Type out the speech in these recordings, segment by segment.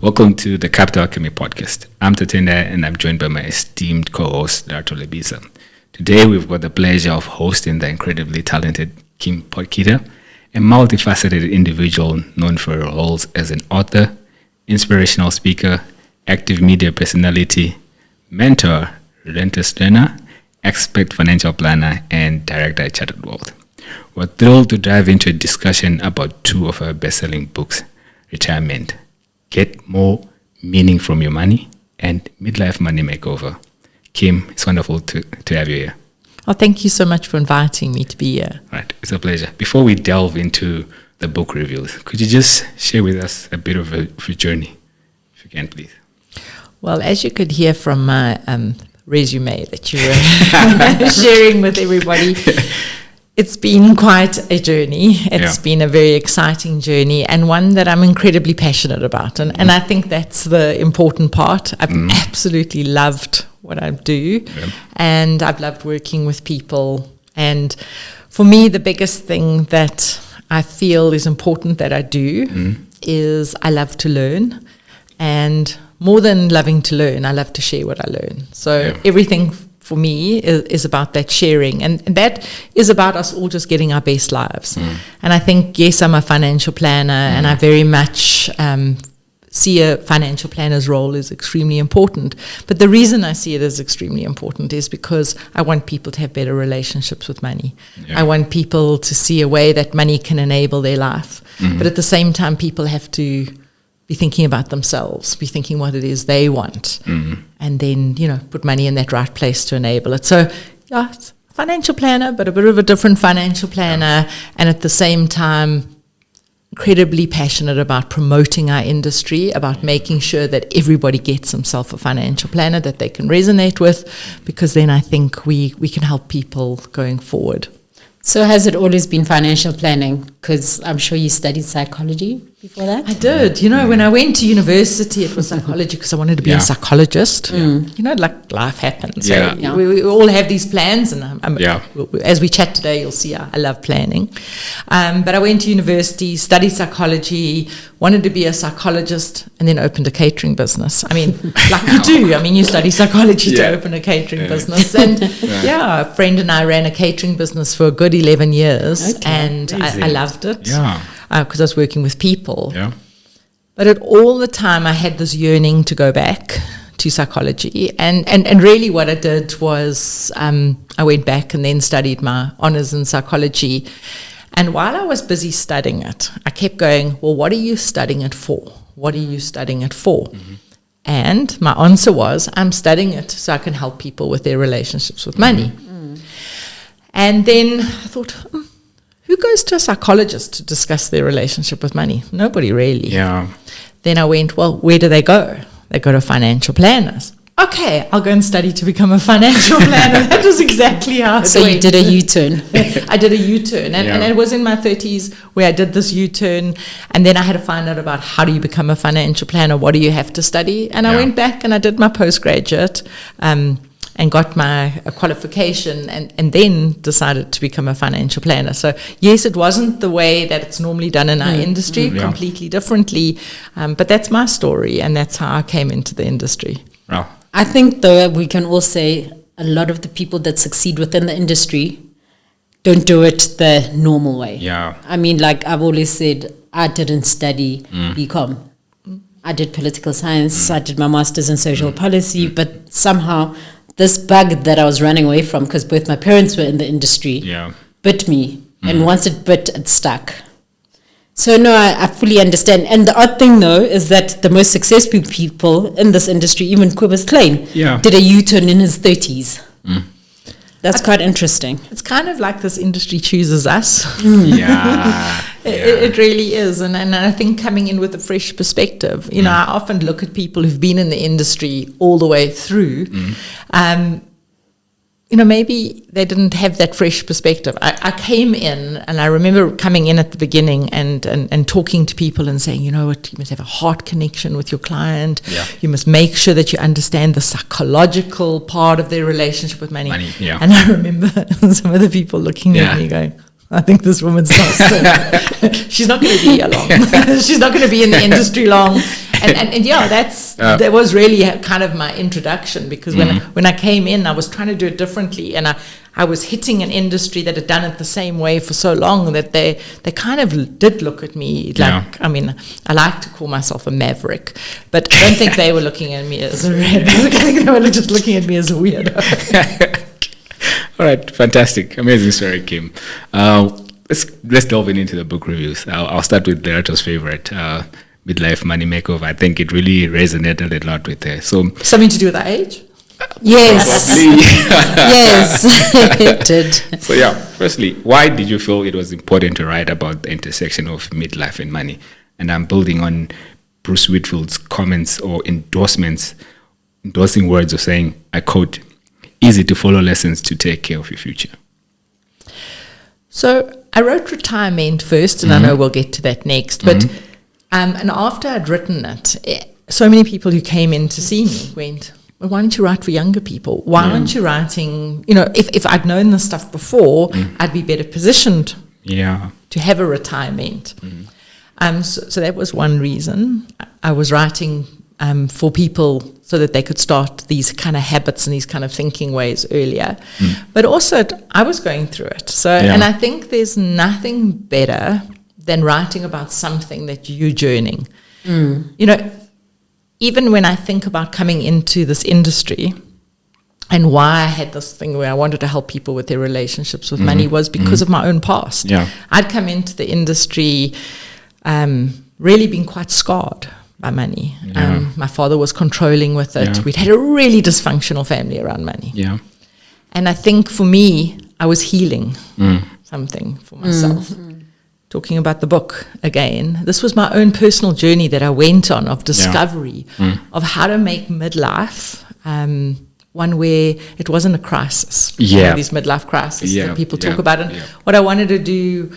Welcome to the Capital Alchemy podcast. I'm Tatenda and I'm joined by my esteemed co-host, Lerato Lebitsa. Today we've got the pleasure of hosting the incredibly talented Kim Potgieter, a multifaceted individual known for her roles as an author, inspirational speaker, active media personality, mentor, relentless learner, expert financial planner, and director at Chartered World. We're thrilled to dive into a discussion about two of her best-selling books, Retiremeant, Get More Meaning from Your Money, and Midlife Money Makeover. Kim, it's wonderful to have you here. Oh, thank you so much for inviting me to be here. Right, it's a pleasure. Before we delve into the book reviews, could you just share with us a bit of your journey, if you can, please? Well, as you could hear from my resume that you were sharing with everybody, it's been quite a journey. It's been a very exciting journey and one that I'm incredibly passionate about. And I think that's the important part. I've absolutely loved what I do. And I've loved working with people. And for me, the biggest thing that I feel is important that I do is I love to learn. And more than loving to learn, I love to share what I learn. So everything for me is about that sharing, and that is about us all just getting our best lives. And I think, yes, I'm a financial planner, and I very much see a financial planner's role is extremely important. But the reason I see it as extremely important is because I want people to have better relationships with money. I want people to see a way that money can enable their life. But at the same time, people have to be thinking about themselves, be thinking what it is they want, and then, put money in that right place to enable it. So, it's a financial planner, but a bit of a different financial planner, and at the same time, incredibly passionate about promoting our industry, about making sure that everybody gets themselves a financial planner that they can resonate with, because then I think we can help people going forward. So has it always been financial planning? Because I'm sure you studied psychology before that. I did. When I went to university, it was psychology because I wanted to be a psychologist. Like life happens. So we all have these plans. And as we chat today, you'll see I love planning. But I went to university, studied psychology, wanted to be a psychologist, and then opened a catering business. I mean, like you do. I mean, you study psychology to open a catering business. And a friend and I ran a catering business for a good 11 years. And I loved it. Because I was working with people. But at all the time, I had this yearning to go back to psychology. And really what I did was I went back and then studied my honours in psychology. And while I was busy studying it, I kept going, well, what are you studying it for? What are you studying it for? And my answer was, I'm studying it so I can help people with their relationships with money. And then I thought, who goes to a psychologist to discuss their relationship with money? Nobody really. Then I went, well, where do they go? They go to financial planners. Okay, I'll go and study to become a financial planner. That was exactly how it went. So you did a U-turn. I did a U-turn. And it was in my 30s where I did this U-turn. And then I had to find out about how do you become a financial planner? What do you have to study? And I went back and I did my postgraduate and got my qualification and then decided to become a financial planner. So, yes, it wasn't the way that it's normally done in our industry, completely differently. But that's my story, and that's how I came into the industry. Wow. I think, though, we can all say a lot of the people that succeed within the industry don't do it the normal way. I mean, like I've always said, I didn't study BCom. I did political science. I did my master's in social policy, but somehow this bug that I was running away from, because both my parents were in the industry, bit me. And once it bit, it stuck. So, no, I fully understand. And the odd thing, though, is that the most successful people in this industry, even Kobus Klein, did a U-turn in his 30s. That's quite interesting. It's kind of like this industry chooses us. It really is. And I think coming in with a fresh perspective, I often look at people who've been in the industry all the way through. Maybe they didn't have that fresh perspective. I came in, and I remember coming in at the beginning and talking to people and saying, you know what, you must have a heart connection with your client. You must make sure that you understand the psychological part of their relationship with money. And I remember some of the people looking at me going, I think this woman's lost it. She's not going to be here long. She's not going to be in the industry long. and yeah, that was really kind of my introduction, because when I came in, I was trying to do it differently, and I was hitting an industry that had done it the same way for so long that they kind of did look at me like, I mean, I like to call myself a maverick, but I don't think they were looking at me as a red. I think they were just looking at me as a weirdo. All right, fantastic, amazing story, Kim. Let's delve into the book reviews. I'll start with Lerato's favorite, Midlife Money Makeover. I think it really resonated a lot with her. So something to do with our age? Yes. Yes, it did. So yeah, firstly, why did you feel it was important to write about the intersection of midlife and money? And I'm building on Bruce Whitfield's comments or endorsing words of saying, I quote, "Easy to follow lessons to take care of your future." So I wrote Retiremeant first, and I know we'll get to that next. But and after I'd written it, so many people who came in to see me went, well, why don't you write for younger people? Why aren't you writing, if I'd known this stuff before, I'd be better positioned to have a retirement. So that was one reason. I was writing for people so that they could start these kind of habits and these kind of thinking ways earlier. But also, I was going through it. So, and I think there's nothing better than writing about something that you're journeying. Even when I think about coming into this industry, and why I had this thing where I wanted to help people with their relationships with money was because of my own past. I'd come into the industry really being quite scarred by money. My father was controlling with it. We'd had a really dysfunctional family around money. And I think for me, I was healing something for myself. Talking about the book again, this was my own personal journey that I went on of discovery of how to make midlife one where it wasn't a crisis. These midlife crises that people talk about. And what I wanted to do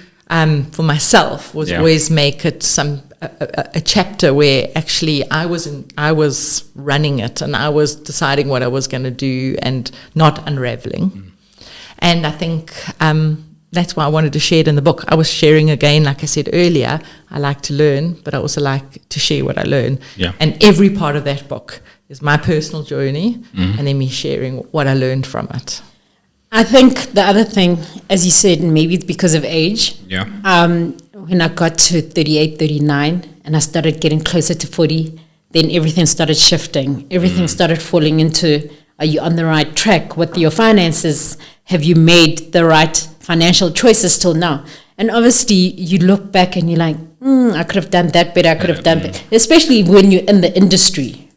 for myself was always make it a chapter where actually I was running it, and I was deciding what I was going to do and not unraveling. And I think that's why I wanted to share it in the book. I was sharing again, like I said earlier, I like to learn, but I also like to share what I learn. And every part of that book is my personal journey, and then me sharing what I learned from it. I think the other thing, as you said, maybe it's because of age. When I got to 38, 39, and I started getting closer to 40, then everything started shifting. Everything started falling into, are you on the right track with your finances? Have you made the right financial choices till now? And obviously, you look back and you're like, I could have done that better, I could have done better. Especially when you're in the industry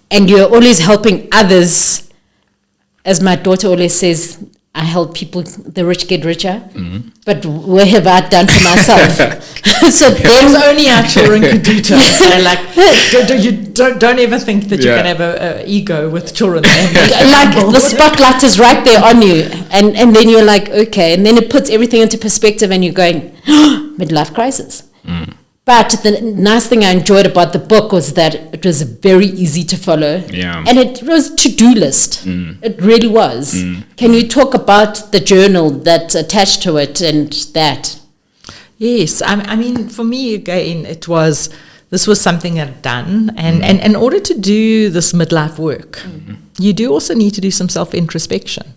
and you're always helping others. As my daughter always says, I help people, the rich get richer. But what have I done for myself? So there's only our children could do to us. So don't ever think that you can have an ego with children. Like the spotlight is right there on you, and then you're like, okay, and then it puts everything into perspective, and you're going, midlife crisis. But the nice thing I enjoyed about the book was that it was very easy to follow. And it was a to-do list. It really was. Can you talk about the journal that's attached to it and that? Yes. I mean, for me, again, this was something I'd done. And in order to do this midlife work, you do also need to do some self-introspection.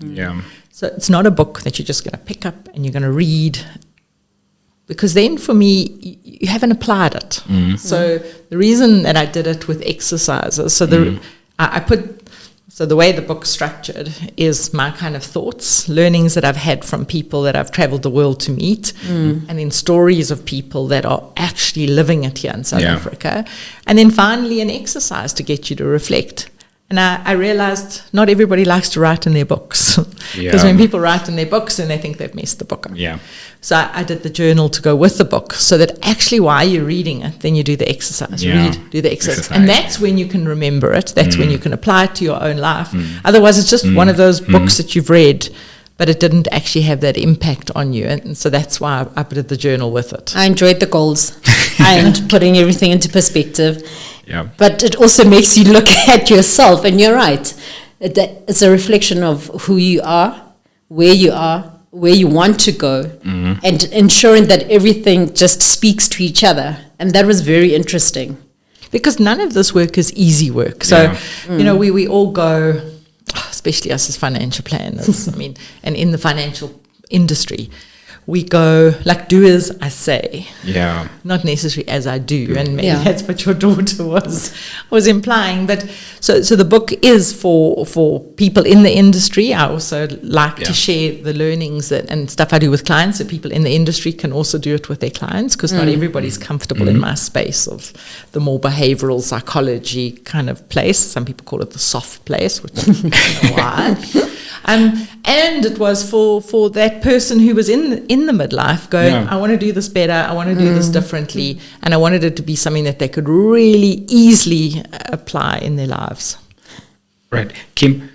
So it's not a book that you're just going to pick up and you're going to read, because then for me, you haven't applied it. So the reason that I did it with exercises, so the way the book's structured is my kind of thoughts, learnings that I've had from people that I've traveled the world to meet, and then stories of people that are actually living it here in South Africa. And then finally an exercise to get you to reflect. And I realized not everybody likes to write in their books. Because when people write in their books, then they think they've messed the book up. So I did the journal to go with the book, so that actually while you're reading it, then you do the exercise. Do the exercise. And that's when you can remember it. That's when you can apply it to your own life. Otherwise, it's just one of those books that you've read, but it didn't actually have that impact on you. And so that's why I did the journal with it. I enjoyed the goals and putting everything into perspective. But it also makes you look at yourself, and you're right. It's a reflection of who you are, where you want to go, and ensuring that everything just speaks to each other. And that was very interesting. because none of this work is easy work. So, we all go, especially us as financial planners, and in the financial industry, we go like, do as I say, not necessarily as I do, and maybe that's what your daughter was implying. But so the book is for people in the industry. I also like to share the learnings and stuff I do with clients, so people in the industry can also do it with their clients, because not everybody's comfortable in my space of the more behavioral psychology kind of place. Some people call it the soft place, which I don't know why. And it was for that person who was in the midlife going, I want to do this better, I want to do this differently, and I wanted it to be something that they could really easily apply in their lives. Right. Kim,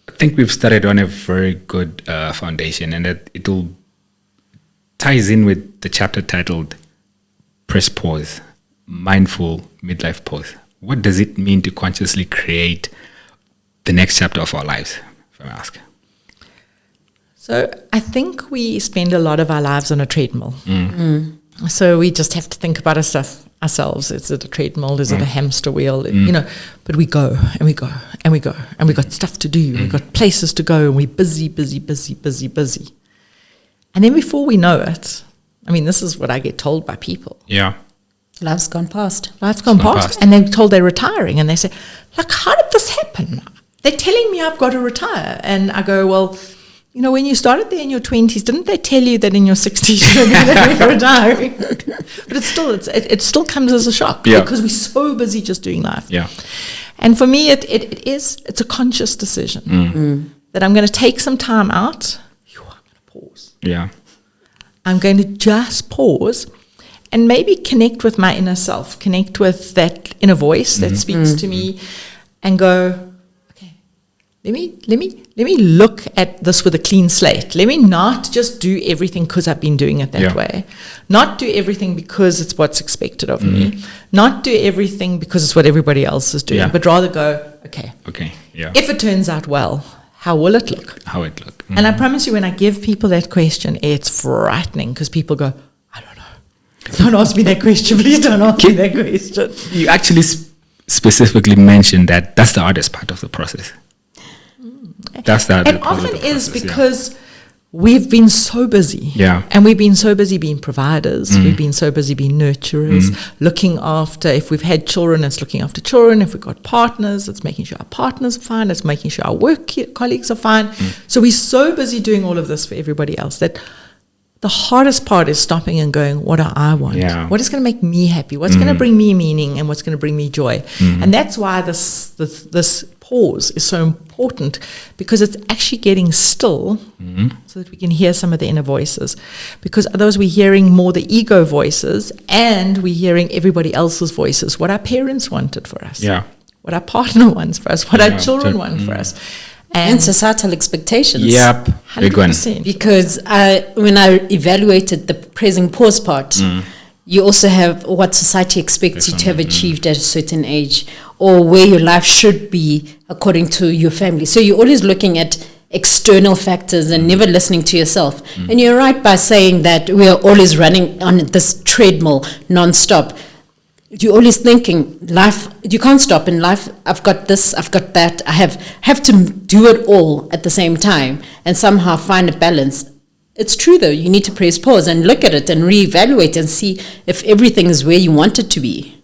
I think we've started on a very good foundation, and that it all ties in with the chapter titled Press Pause, Mindful Midlife Pause. What does it mean to consciously create the next chapter of our lives? Ask. So I think we spend a lot of our lives on a treadmill. So we just have to think about our stuff ourselves. Is it a treadmill? Is it a hamster wheel? But we go and we go and we go, and we got stuff to do. We've got places to go, and we're busy. And then before we know it, this is what I get told by people. Yeah. Life's gone past. And they're told they're retiring, and they say, like, how did this happen? They're telling me I've got to retire. And I go, well, when you started there in your 20s, didn't they tell you that in your 60s you're going to be retiring? But it still comes as a shock because we're so busy just doing life. Yeah. And for me, it's a conscious decision that I'm going to take some time out. I'm going to pause. Yeah. I'm going to just pause and maybe connect with my inner self, connect with that inner voice that speaks to me, and go, Let me look at this with a clean slate. Let me not just do everything because I've been doing it that way. Not do everything because it's what's expected of me. Not do everything because it's what everybody else is doing. But rather go, okay. If it turns out well, how will it look? And I promise you, when I give people that question, it's frightening, because people go, I don't know. Don't ask me that question. Please don't ask me that question. You actually specifically mentioned that that's the hardest part of the process. That's that. And often is because we've been so busy. Yeah. And we've been so busy being providers. We've been so busy being nurturers, looking after, if we've had children, it's looking after children. If we've got partners, it's making sure our partners are fine. It's making sure our work colleagues are fine. So we're so busy doing all of this for everybody else that the hardest part is stopping and going, what do I want? Yeah. What is going to make me happy? What's going to bring me meaning, and what's going to bring me joy? And that's why this pause is so important, because it's actually getting still so that we can hear some of the inner voices. Because otherwise we're hearing more the ego voices, and we're hearing everybody else's voices, what our parents wanted for us, what our partner wants for us, what our children want for us. And societal expectations. Yep, big one. Because when I evaluated the pressing pause part, you also have what society expects you to have achieved at a certain age, or where your life should be according to your family. So you're always looking at external factors and never listening to yourself. And you're right by saying that we are always running on this treadmill non-stop. You're always thinking, life, you can't stop in life. I've got this, I've got that. I have to do it all at the same time and somehow find a balance. It's true, though. You need to press pause and look at it and reevaluate and see if everything is where you want it to be.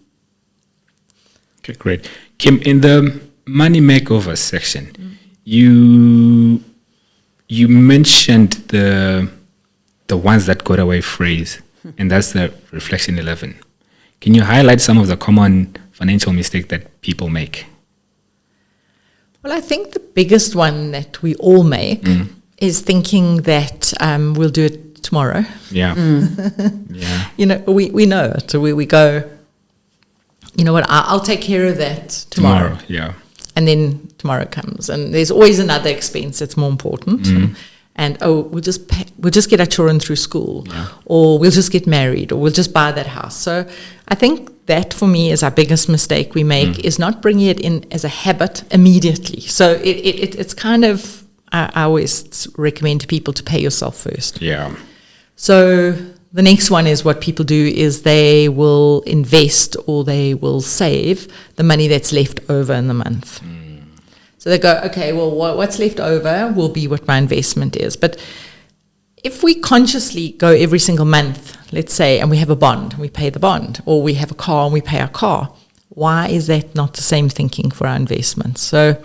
Okay, great. Kim, in the Money Makeover section, you mentioned the ones that got away phrase, and that's the Reflection 11. Can you highlight some of the common financial mistakes that people make? Well, I think the biggest one that we all make is thinking that we'll do it tomorrow. Yeah. Yeah. We know it. We go, you know what, I'll take care of that tomorrow. Yeah. And then tomorrow comes, and there's always another expense that's more important. And we'll just get our children through school, or we'll just get married, or we'll just buy that house. So I think that for me is our biggest mistake we make, is not bringing it in as a habit immediately. So it's kind of, I always recommend to people to pay yourself first. Yeah. So the next one is what people do is they will invest or they will save the money that's left over in the month. So they go, okay, well, what's left over will be what my investment is. But if we consciously go every single month, let's say, and we have a bond, we pay the bond, or we have a car and we pay our car, why is that not the same thinking for our investments? So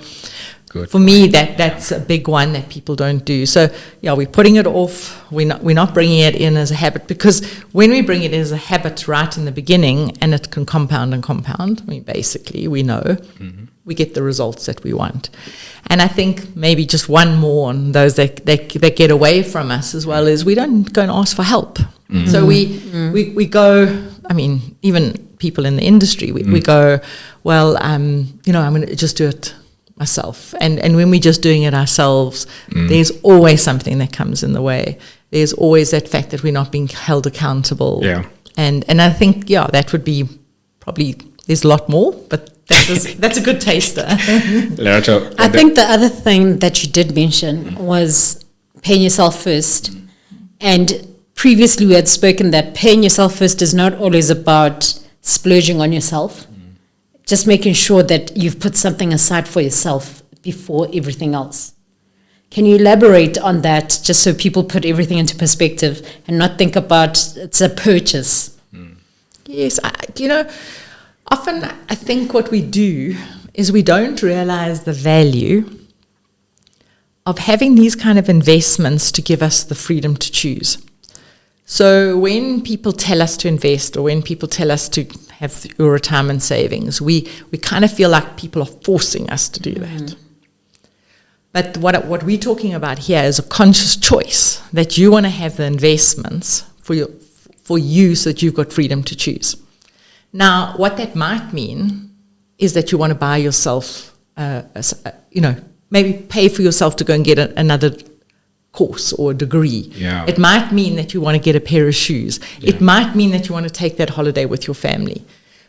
for me, that's a big one that people don't do. So yeah, we're putting it off. We're not bringing it in as a habit, because when we bring it in as a habit right in the beginning, and it can compound and compound, I mean, basically we know we get the results that we want. And I think maybe just one more on those that get away from us as well is we don't go and ask for help. So we go, I mean, even people in the industry, we go, well, I'm going to just do it myself. And when we're just doing it ourselves, there's always something that comes in the way. There's always that fact that we're not being held accountable. Yeah. And I think, that would be probably, there's a lot more, but that's a good taster. Lerato, I think the other thing that you did mention was paying yourself first. And previously we had spoken that paying yourself first is not always about splurging on yourself. Just making sure that you've put something aside for yourself before everything else. Can you elaborate on that, just so people put everything into perspective and not think about it's a purchase? Yes, often I think what we do is we don't realize the value of having these kind of investments to give us the freedom to choose. So when people tell us to invest, or when people tell us to have your retirement savings, we kind of feel like people are forcing us to do that. But what we're talking about here is a conscious choice that you want to have the investments for you so that you've got freedom to choose. Now, what that might mean is that you want to buy yourself, maybe pay for yourself to go and get another course or a degree. Yeah. It might mean that you want to get a pair of shoes. Yeah. It might mean that you want to take that holiday with your family.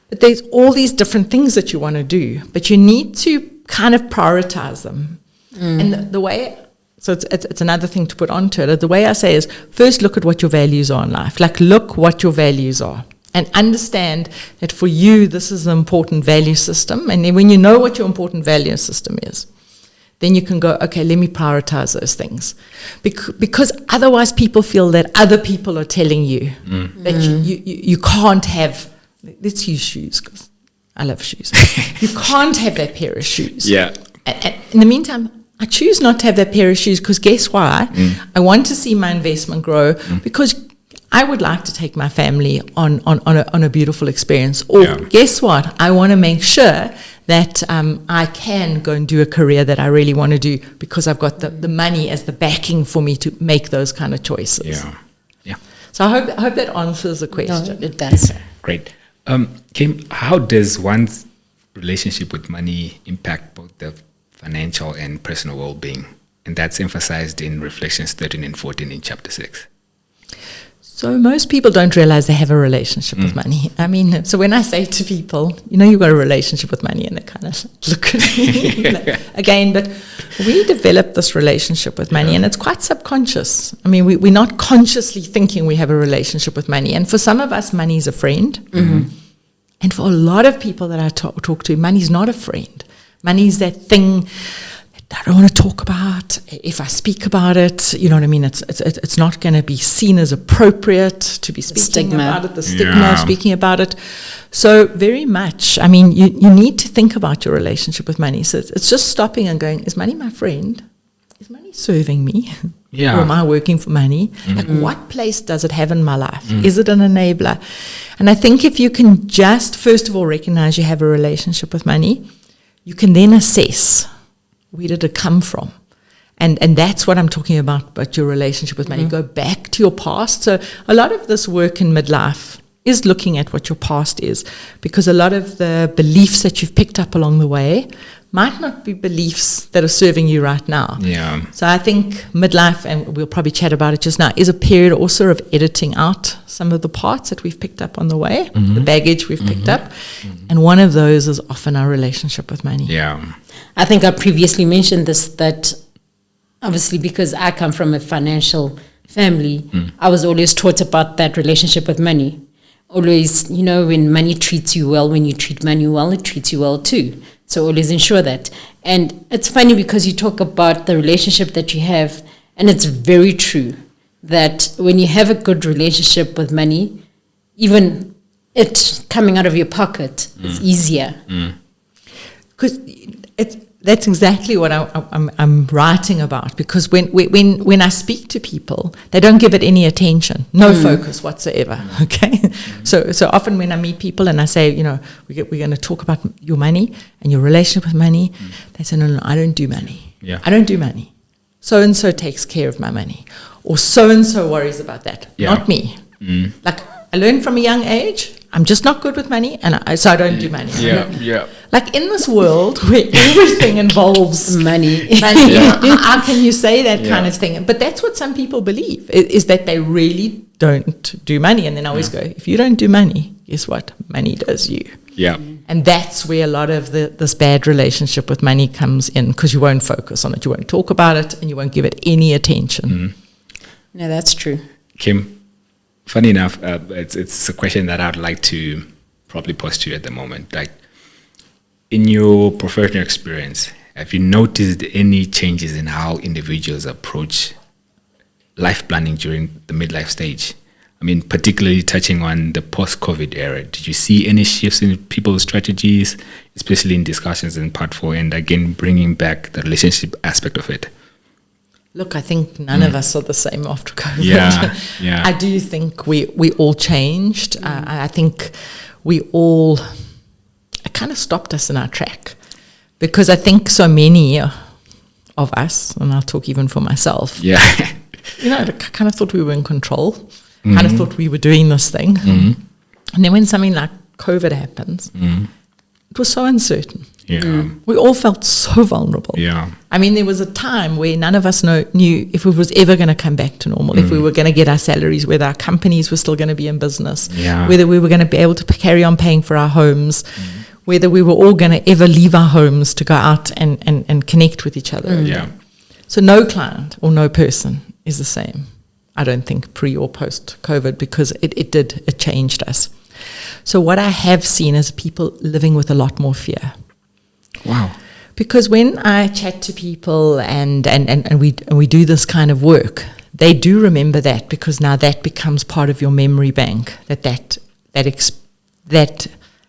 But there's all these different things that you want to do, but you need to kind of prioritize them. And the way, so it's another thing to put onto it. The way I say is, first look at what your values are in life. Like, look what your values are. And understand that for you, this is an important value system. And then when you know what your important value system is, then you can go, okay, let me prioritize those things. Because otherwise people feel that other people are telling you that you can't have, let's use shoes, because I love shoes. You can't have that pair of shoes. Yeah. And in the meantime, I choose not to have that pair of shoes because guess why? I want to see my investment grow because I would like to take my family on a beautiful experience. Or guess what? I want to make sure that I can go and do a career that I really want to do because I've got the money as the backing for me to make those kind of choices. Yeah. So I hope that answers the question. No, it does. Great. Kim, how does one's relationship with money impact both the financial and personal well-being? And that's emphasized in Reflections 13 and 14 in chapter 6. So most people don't realize they have a relationship with money. I mean, so when I say to people, you've got a relationship with money, and they kind of look at me again, but we develop this relationship with money, and it's quite subconscious. I mean, we're not consciously thinking we have a relationship with money. And for some of us, money is a friend. And for a lot of people that I talk to, money's not a friend. Money is that thing I don't want to talk about. If I speak about it, you know what I mean? It's not going to be seen as appropriate to be speaking about it. The stigma of speaking about it. So very much, I mean, you need to think about your relationship with money. So it's just stopping and going, is money my friend? Is money serving me? Or am I working for money? Like, what place does it have in my life? Is it an enabler? And I think if you can just, first of all, recognize you have a relationship with money, you can then assess, where did it come from? And that's what I'm talking about your relationship with money. Go back to your past. So a lot of this work in midlife is looking at what your past is, because a lot of the beliefs that you've picked up along the way might not be beliefs that are serving you right now. So I think midlife, and we'll probably chat about it just now, is a period also of editing out some of the parts that we've picked up on the way, the baggage we've picked up. And one of those is often our relationship with money. I think I previously mentioned this, that obviously because I come from a financial family, I was always taught about that relationship with money. Always, when money treats you well, when you treat money well, it treats you well too. So always ensure that. And it's funny because you talk about the relationship that you have, and it's very true that when you have a good relationship with money, even it coming out of your pocket is easier. Because that's exactly what I'm writing about. Because when I speak to people, they don't give it any attention, no focus whatsoever. Okay, so often when I meet people and I say, we're going to talk about your money and your relationship with money, they say, no, I don't do money. Yeah. I don't do money. So and so takes care of my money, or so and so worries about that. Yeah. Not me. Like I learned from a young age, I'm just not good with money, and so I don't do money. Yeah. Like in this world where everything involves money. How can you say that kind of thing? But that's what some people believe, is that they really don't do money. And then I always go, if you don't do money, guess what? Money does you. Yeah. And that's where a lot of this bad relationship with money comes in, because you won't focus on it, you won't talk about it, and you won't give it any attention. No, that's true. Kim, funny enough, it's a question that I'd like to probably pose to you at the moment. Like, in your professional experience, have you noticed any changes in how individuals approach life planning during the midlife stage? I mean, particularly touching on the post-COVID era. Did you see any shifts in people's strategies, especially in discussions in part 4, and again, bringing back the relationship aspect of it? Look, I think none of us are the same after COVID. Yeah. I do think we all changed. I think we all, it kind of stopped us in our track, because I think so many of us, and I'll talk even for myself, I kind of thought we were in control, kind of thought we were doing this thing. And then when something like COVID happens, it was so uncertain. We all felt so vulnerable. I mean, there was a time where none of us knew if it was ever going to come back to normal, if we were going to get our salaries, whether our companies were still going to be in business, whether we were going to be able to carry on paying for our homes, whether we were all going to ever leave our homes to go out and connect with each other. So no client or no person is the same, I don't think, pre or post COVID, because it changed us. So what I have seen is people living with a lot more fear. Wow. Because when I chat to people and we do this kind of work, they do remember that, because now that becomes part of your memory bank, that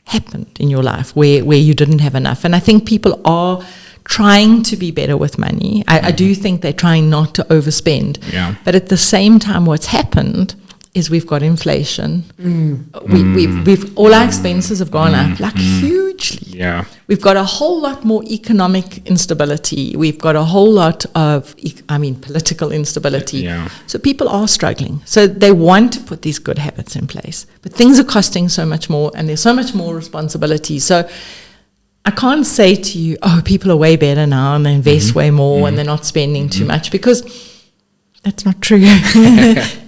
happened in your life where you didn't have enough. And I think people are trying to be better with money. I do think they're trying not to overspend. But at the same time, what's happened is we've got inflation. We've all our expenses have gone up like hugely. We've got a whole lot more economic instability. We've got a whole lot of, political instability. So people are struggling. So they want to put these good habits in place, but things are costing so much more, and there's so much more responsibility. So I can't say to you, people are way better now and they invest way more and they're not spending too much, because that's not true.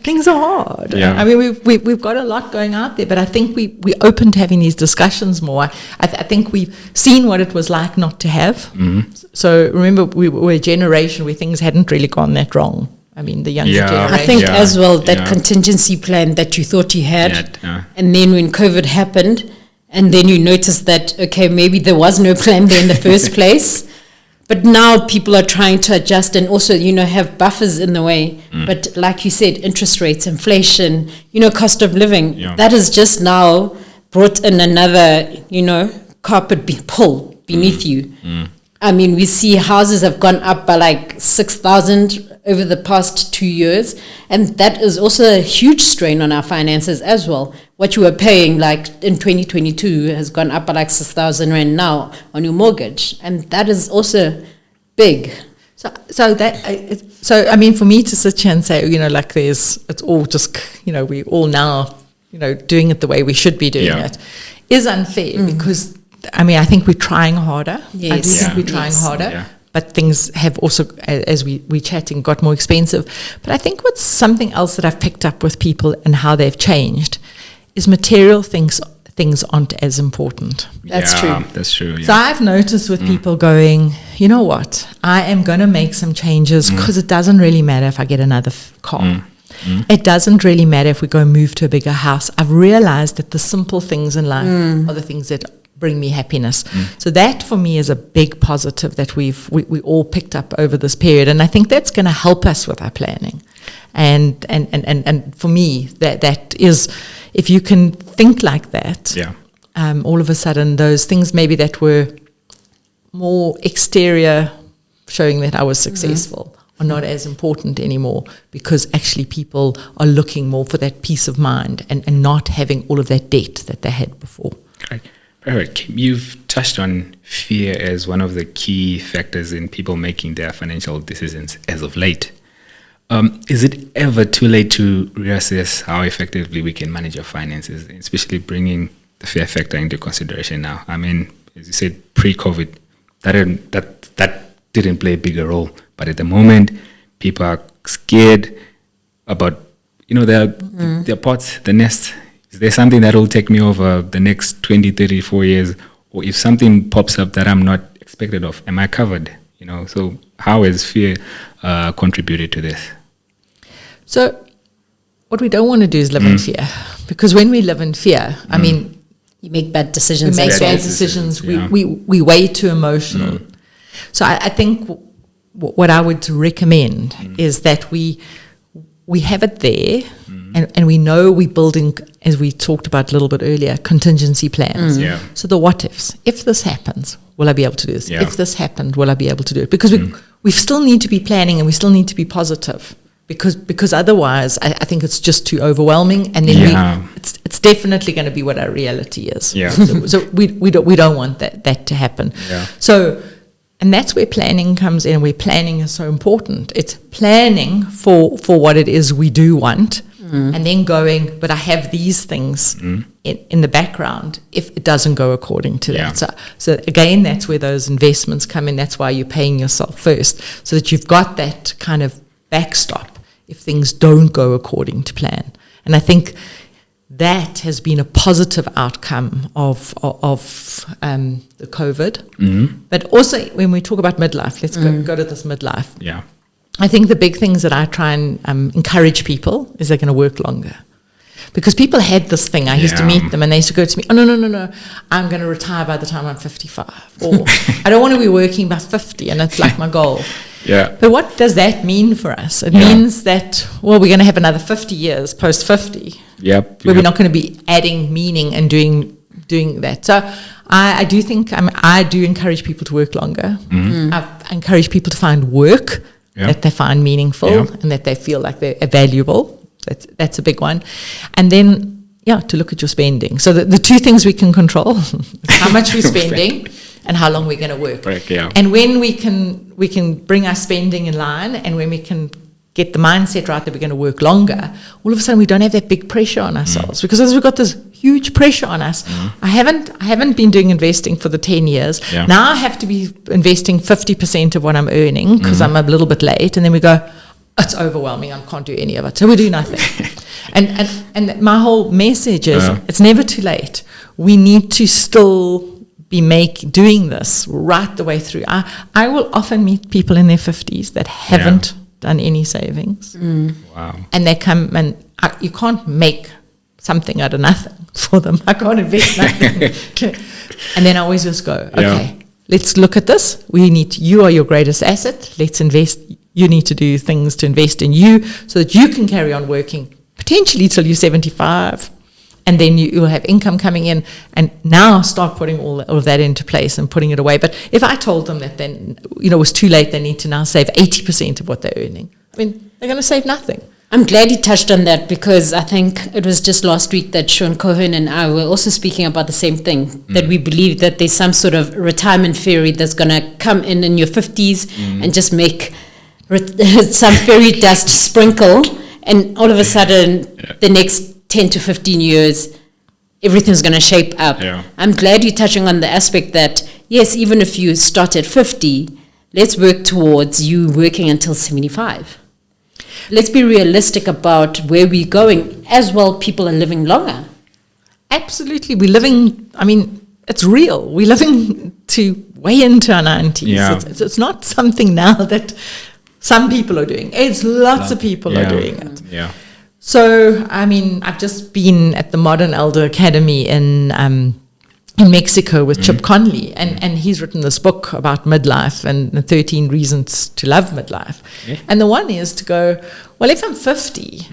Things are hard. I mean, we've got a lot going out there, but I think we're open to having these discussions more. I think we've seen what it was like not to have. So remember, we were a generation where things hadn't really gone that wrong. I mean, the younger generation. I think as well, that contingency plan that you thought you had, and then when COVID happened, and then you noticed that, okay, maybe there was no plan there in the first place. But now people are trying to adjust and also, have buffers in the way. But like you said, interest rates, inflation, cost of living, that has just now brought in another, carpet pull beneath you. I mean, we see houses have gone up by like 6,000 over the past 2 years. And that is also a huge strain on our finances as well. What you were paying like in 2022 has gone up by like 6,000 Rand now on your mortgage. And that is also big. So I mean, for me to sit here and say, it's all just, we all now, doing it the way we should be doing it is unfair, because, I think we're trying harder. Yes. I do think we're trying harder. But things have also, as we're chatting, got more expensive. But I think what's something else that I've picked up with people and how they've changed is material things aren't as important. That's true. That's true. So I've noticed with people going, you know what, I am going to make some changes because it doesn't really matter if I get another car. It doesn't really matter if we go move to a bigger house. I've realized that the simple things in life are the things that bring me happiness. So that for me is a big positive that we all picked up over this period, and I think that's going to help us with our planning. And for me, that is, if you can think like that, all of a sudden those things maybe that were more exterior, showing that I was successful, are not as important anymore, because actually people are looking more for that peace of mind and not having all of that debt that they had before. Right. Perfect. You've touched on fear as one of the key factors in people making their financial decisions as of late. Is it ever too late to reassess how effectively we can manage our finances, especially bringing the fear factor into consideration now? I mean, as you said, pre-COVID, that didn't play a bigger role. But at the moment, people are scared about, their pots, the nest. Is there something that will take me over the next 20, 30, 4 years? Or if something pops up that I'm not expected of, am I covered? So how has fear contributed to this? So what we don't want to do is live in fear. Because when we live in fear, I mean, you make bad decisions. We make bad decisions. We way too emotional. So I think what I would recommend is that we have it there, and we know we're building, as we talked about a little bit earlier, contingency plans. So the what ifs. If this happens, will I be able to do this? If this happened, will I be able to do it? Because we still need to be planning, and we still need to be positive. Because otherwise, I think it's just too overwhelming, and then it's definitely going to be what our reality is. So we don't want that to happen. So, and that's where planning comes in. Where planning is so important. It's planning for what it is we do want, and then going, but I have these things in the background if it doesn't go according to that. So again, that's where those investments come in. That's why you're paying yourself first, so that you've got that kind of backstop if things don't go according to plan. And I think that has been a positive outcome of the COVID. But also when we talk about midlife, let's go to this midlife. I think the big things that I try and encourage people is they're going to work longer. Because people had this thing, I used to meet them and they used to go to me, oh, no, I'm going to retire by the time I'm 55. Or I don't want to be working by 50, and it's like my goal. But what does that mean for us? It means that, well, we're going to have another 50 years post 50. Where we're not going to be adding meaning and doing that. So I do think, I do encourage people to work longer. I've encouraged people to find work that they find meaningful and that they feel like they're valuable. That's a big one. And then, to look at your spending. So the two things we can control is how much we're spending and how long we're going to work. And when we can bring our spending in line, and when we can get the mindset right that we're going to work longer, all of a sudden we don't have that big pressure on ourselves. Because as we've got this huge pressure on us, I haven't been doing investing for the 10 years. Now I have to be investing 50% of what I'm earning because I'm a little bit late. And then we go, it's overwhelming, I can't do any of it. So we do nothing. and my whole message is it's never too late. We need to still be doing this right the way through. I will often meet people in their 50s that haven't done any savings. Wow. And they come, and you can't make something out of nothing for them. I can't invest nothing. And then I always just go, okay, let's look at this. You are your greatest asset. Let's invest. You need to do things to invest in you so that you can carry on working potentially till you're 75, and then you'll have income coming in, and now start putting all of that into place and putting it away. But if I told them that then, it was too late, they need to now save 80% of what they're earning, they're going to save nothing. I'm glad you touched on that, because I think it was just last week that Sean Cohen and I were also speaking about the same thing, that we believe that there's some sort of retirement fairy that's going to come in your 50s and just make some fairy dust sprinkle, and all of a sudden the next 10 to 15 years everything's going to shape up. I'm glad you're touching on the aspect that, yes, even if you start at 50, let's work towards you working until 75. Let's be realistic about where we're going. As well, people are living longer. Absolutely. We're living, it's real. We're living to way into our 90s. It's not something now that some people are doing. It's lots of people are doing it. So, I mean, I've just been at the Modern Elder Academy in Mexico with Chip Conley, and he's written this book about midlife and the 13 reasons to love midlife. Yeah. And the one is to go, well, if I'm 50,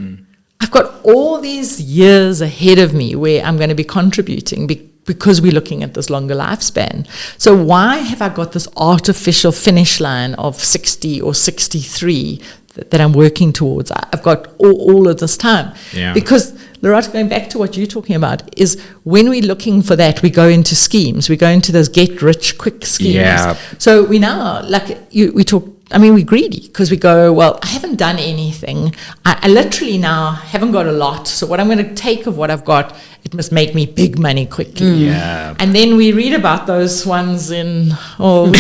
I've got all these years ahead of me where I'm going to be contributing because we're looking at this longer lifespan. So why have I got this artificial finish line of 60 or 63 that I'm working towards? I've got all of this time. Yeah. Because, Lerato, going back to what you're talking about, is when we're looking for that, we go into schemes. We go into those get-rich-quick schemes. Yeah. So we now, we're greedy because we go, well, I haven't done anything. I literally now haven't got a lot. So what I'm going to take of what I've got, it must make me big money quickly. Yeah. And then we read about those ones we hear about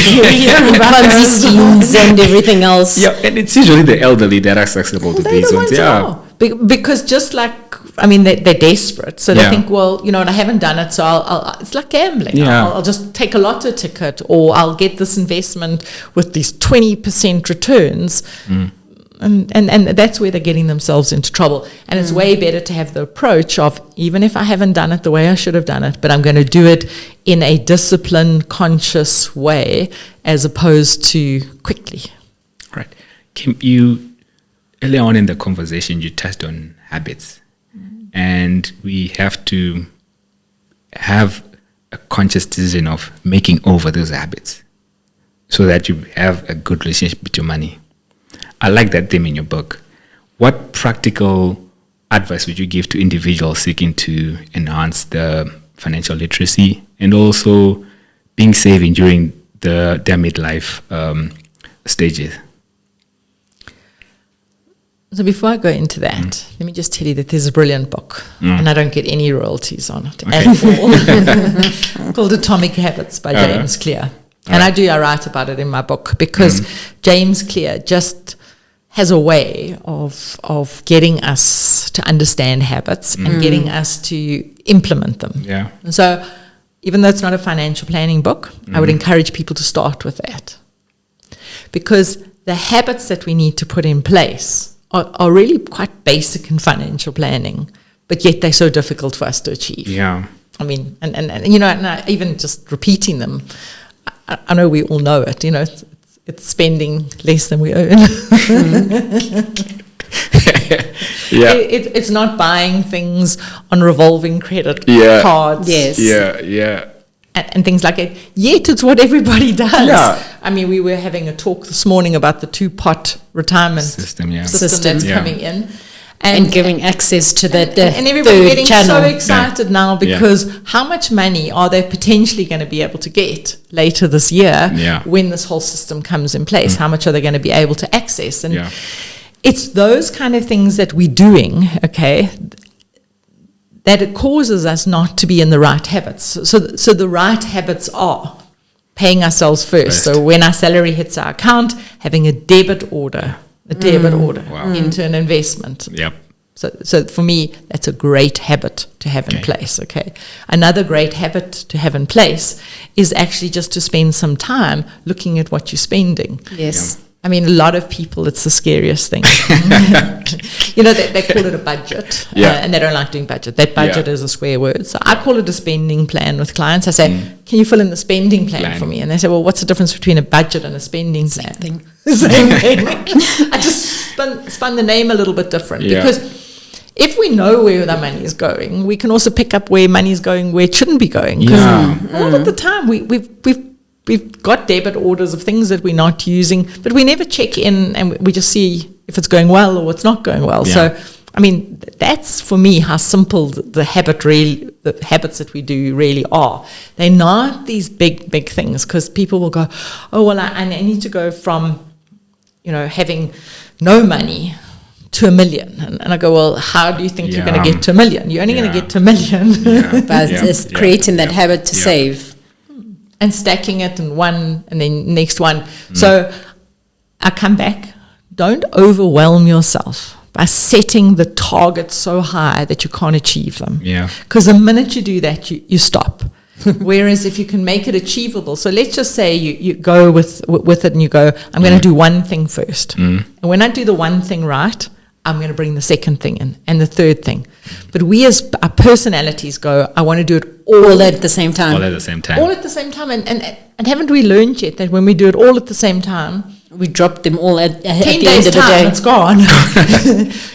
Ponzi schemes and everything else. Yeah, and it's usually the elderly that are susceptible to these ones. Yeah. Because just like, they're desperate. So they think, well, you know what, I haven't done it, so I'll it's like gambling. Yeah. I'll just take a lotto ticket, or I'll get this investment with these 20% returns. And that's where they're getting themselves into trouble. And it's way better to have the approach of, even if I haven't done it the way I should have done it, but I'm going to do it in a disciplined, conscious way, as opposed to quickly. Right. Kim, you, earlier on in the conversation, you touched on habits. And we have to have a conscious decision of making over those habits so that you have a good relationship with your money. I like that theme in your book. What practical advice would you give to individuals seeking to enhance the financial literacy and also being saving during their midlife stages? So before I go into that, let me just tell you that there's a brilliant book, and I don't get any royalties on it at all, called Atomic Habits by James Clear. And I write about it in my book because James Clear just has a way of getting us to understand habits and getting us to implement them. Yeah. And so even though it's not a financial planning book, I would encourage people to start with that. Because the habits that we need to put in place are really quite basic in financial planning, but yet they're so difficult for us to achieve. Yeah. I mean, and you know, and even just repeating them, I know we all know it, you know, it's spending less than we earn. Yeah. It's not buying things on revolving credit cards. Yes. Yeah. And things like it. Yet it's what everybody does. Yeah. I mean, we were having a talk this morning about the two-pot retirement system that's coming in. And giving access to that and everybody getting channel. so excited now because how much money are they potentially going to be able to get later this year when this whole system comes in place? How much are they going to be able to access? And it's those kind of things that we're doing, okay, that it causes us not to be in the right habits. So the right habits are paying ourselves first. So when our salary hits our account, having a debit order into an investment. Yep. So for me, that's a great habit to have in place, okay? Another great habit to have in place is actually just to spend some time looking at what you're spending. Yes. I mean, a lot of people, it's the scariest thing. You know, they call it a budget, and they don't like doing budget. That budget is a swear word. So I call it a spending plan with clients. I say, can you fill in the spending plan for me? And they say, well, what's the difference between a budget and a spending plan? Same thing. I just spun the name a little bit different because if we know where the money is going, we can also pick up where money is going, where it shouldn't be going. Because all of the time, we've got debit orders of things that we're not using, but we never check in and we just see if it's going well or it's not going well. So, I mean, that's for me how simple the habits that we do really are. They're not these big things because people will go, oh, well, I need to go from, you know, having no money to $1 million. And I go, well, how do you think you're going to get to $1 million? You're only going to get to $1 million. But it's creating that habit to save. And stacking it in one and then next one. So I come back. Don't overwhelm yourself by setting the targets so high that you can't achieve them. Yeah. Because the minute you do that, you stop. Whereas if you can make it achievable, so let's just say you go with it and you go, I'm going to do one thing first. And when I do the one thing right, I'm going to bring the second thing in and the third thing. But we as our personalities go, I want to do it all at the same time. All at the same time. All at the same time. And haven't we learned yet that when we do it all at the same time, we drop them all at 10 the days end of the time, day. it's gone.